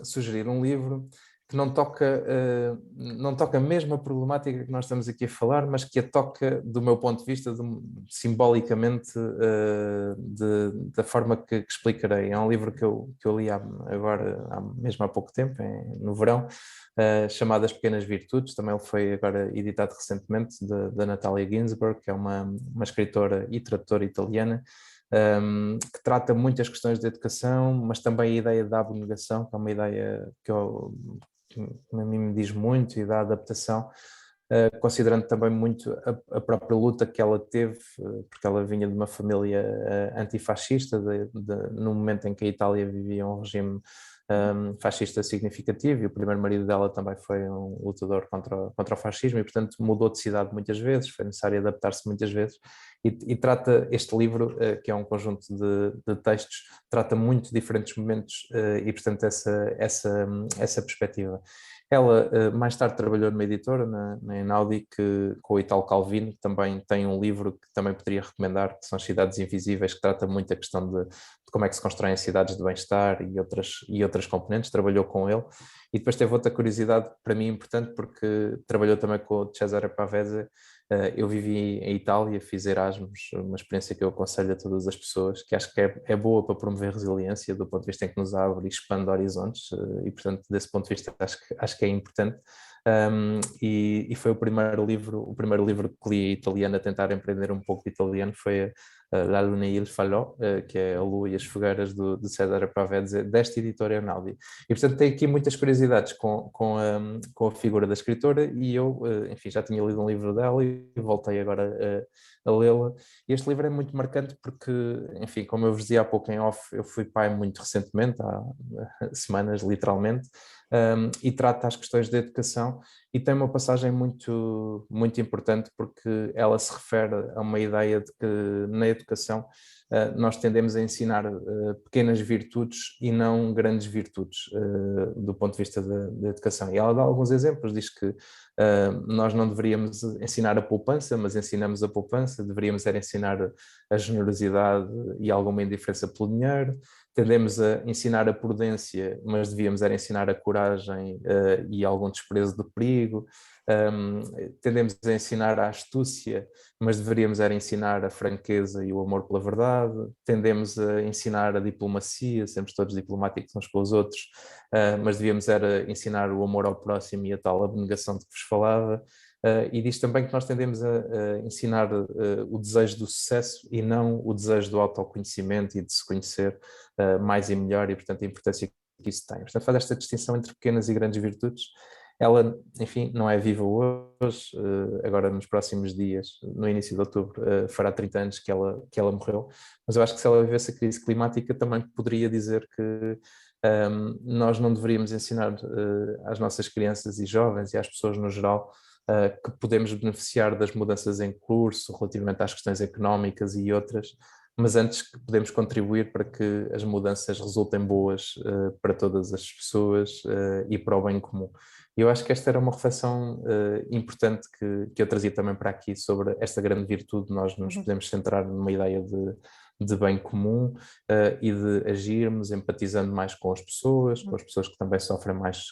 sugerir um livro que não toca mesmo a problemática que nós estamos aqui a falar, mas que a toca, do meu ponto de vista, simbolicamente, da forma que explicarei. É um livro que eu li mesmo há pouco tempo, no verão, chamado As Pequenas Virtudes. Também ele foi agora editado recentemente, da Natalia Ginzburg, que é uma escritora e tradutora italiana, que trata muitas questões de educação, mas também a ideia da abnegação, que é uma ideia que a mim me diz muito, e da adaptação, considerando também muito a própria luta que ela teve, porque ela vinha de uma família antifascista, no momento em que a Itália vivia um regime fascista significativo, e o primeiro marido dela também foi um lutador contra o fascismo, e portanto mudou de cidade muitas vezes, foi necessário adaptar-se muitas vezes, e trata este livro, que é um conjunto de textos, trata muito diferentes momentos, e portanto essa perspectiva. Ela mais tarde trabalhou numa editora, na Einaudi, com o Italo Calvino, que também tem um livro que também poderia recomendar, que são As Cidades Invisíveis, que trata muito a questão de como é que se constroem cidades de bem-estar e outras componentes. Trabalhou com ele. E depois teve outra curiosidade para mim importante, porque trabalhou também com o Cesare Pavese. Eu vivi em Itália, fiz Erasmus, uma experiência que eu aconselho a todas as pessoas, que acho que é boa para promover resiliência, do ponto de vista em que nos abre e expande horizontes, e portanto desse ponto de vista acho que é importante. E foi o primeiro livro que li italiano a tentar empreender um pouco de italiano, foi La Luna e il Falò, que é A Lua e as Fogueiras, de Cesare Pavese, desta editora Einaudi. E portanto tem aqui muitas curiosidades com a figura da escritora, e eu, enfim, já tinha lido um livro dela e voltei agora a lê-la. Este livro é muito marcante porque, enfim, como eu vos dizia há pouco em off, eu fui pai muito recentemente, há semanas literalmente, e trata as questões da educação, e tem uma passagem muito, muito importante, porque ela se refere a uma ideia de que na educação nós tendemos a ensinar pequenas virtudes e não grandes virtudes, do ponto de vista da educação. E ela dá alguns exemplos, diz que nós não deveríamos ensinar a poupança, mas ensinamos a poupança, deveríamos era ensinar a generosidade e alguma indiferença pelo dinheiro. Tendemos a ensinar a prudência, mas devíamos era ensinar a coragem e algum desprezo do perigo. Tendemos a ensinar a astúcia, mas deveríamos era ensinar a franqueza e o amor pela verdade. Tendemos a ensinar a diplomacia, sermos todos diplomáticos uns com os outros, mas devíamos era ensinar o amor ao próximo e a tal abnegação de que vos falava. E diz também que nós tendemos a ensinar o desejo do sucesso e não o desejo do autoconhecimento e de se conhecer mais e melhor, e portanto a importância que isso tem. Portanto faz esta distinção entre pequenas e grandes virtudes, Ela, enfim, não é viva hoje, agora nos próximos dias, no início de outubro, fará 30 anos que ela morreu, mas eu acho que se ela vivesse a crise climática também poderia dizer que nós não deveríamos ensinar às nossas crianças e jovens e às pessoas no geral que podemos beneficiar das mudanças em curso relativamente às questões económicas e outras, mas antes que podemos contribuir para que as mudanças resultem boas para todas as pessoas e para o bem comum. E eu acho que esta era uma reflexão importante que eu trazia também para aqui sobre esta grande virtude, nós nos podemos centrar numa ideia de bem comum e de agirmos empatizando mais com as pessoas que também sofrem mais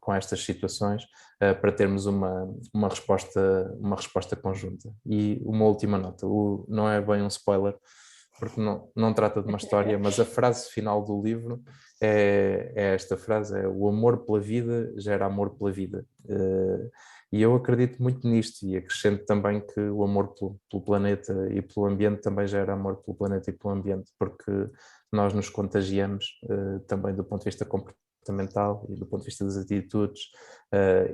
com estas situações, para termos uma resposta conjunta. E uma última nota, não é bem um spoiler, porque não trata de uma história, mas a frase final do livro é esta frase, é: o amor pela vida gera amor pela vida. E eu acredito muito nisto e acrescento também que o amor pelo planeta e pelo ambiente também gera amor pelo planeta e pelo ambiente, porque nós nos contagiamos também do ponto de vista comportamental e do ponto de vista das atitudes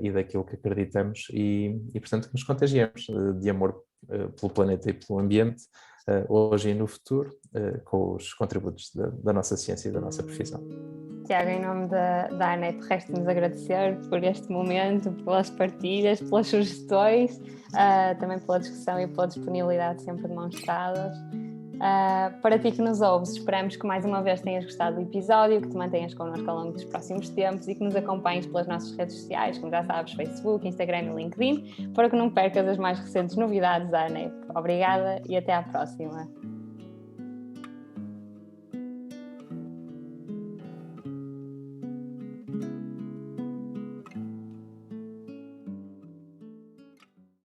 e daquilo que acreditamos e portanto nos contagiamos de amor pelo planeta e pelo ambiente, hoje e no futuro, com os contributos da nossa ciência e da nossa profissão. Tiago, em nome da ANEP, resta-nos agradecer por este momento, pelas partilhas, pelas sugestões, também pela discussão e pela disponibilidade sempre demonstradas. Para ti que nos ouves, esperamos que mais uma vez tenhas gostado do episódio, que te mantenhas connosco ao longo dos próximos tempos e que nos acompanhes pelas nossas redes sociais, como já sabes, Facebook, Instagram e LinkedIn, para que não percas as mais recentes novidades da ANEP. Obrigada e até à próxima.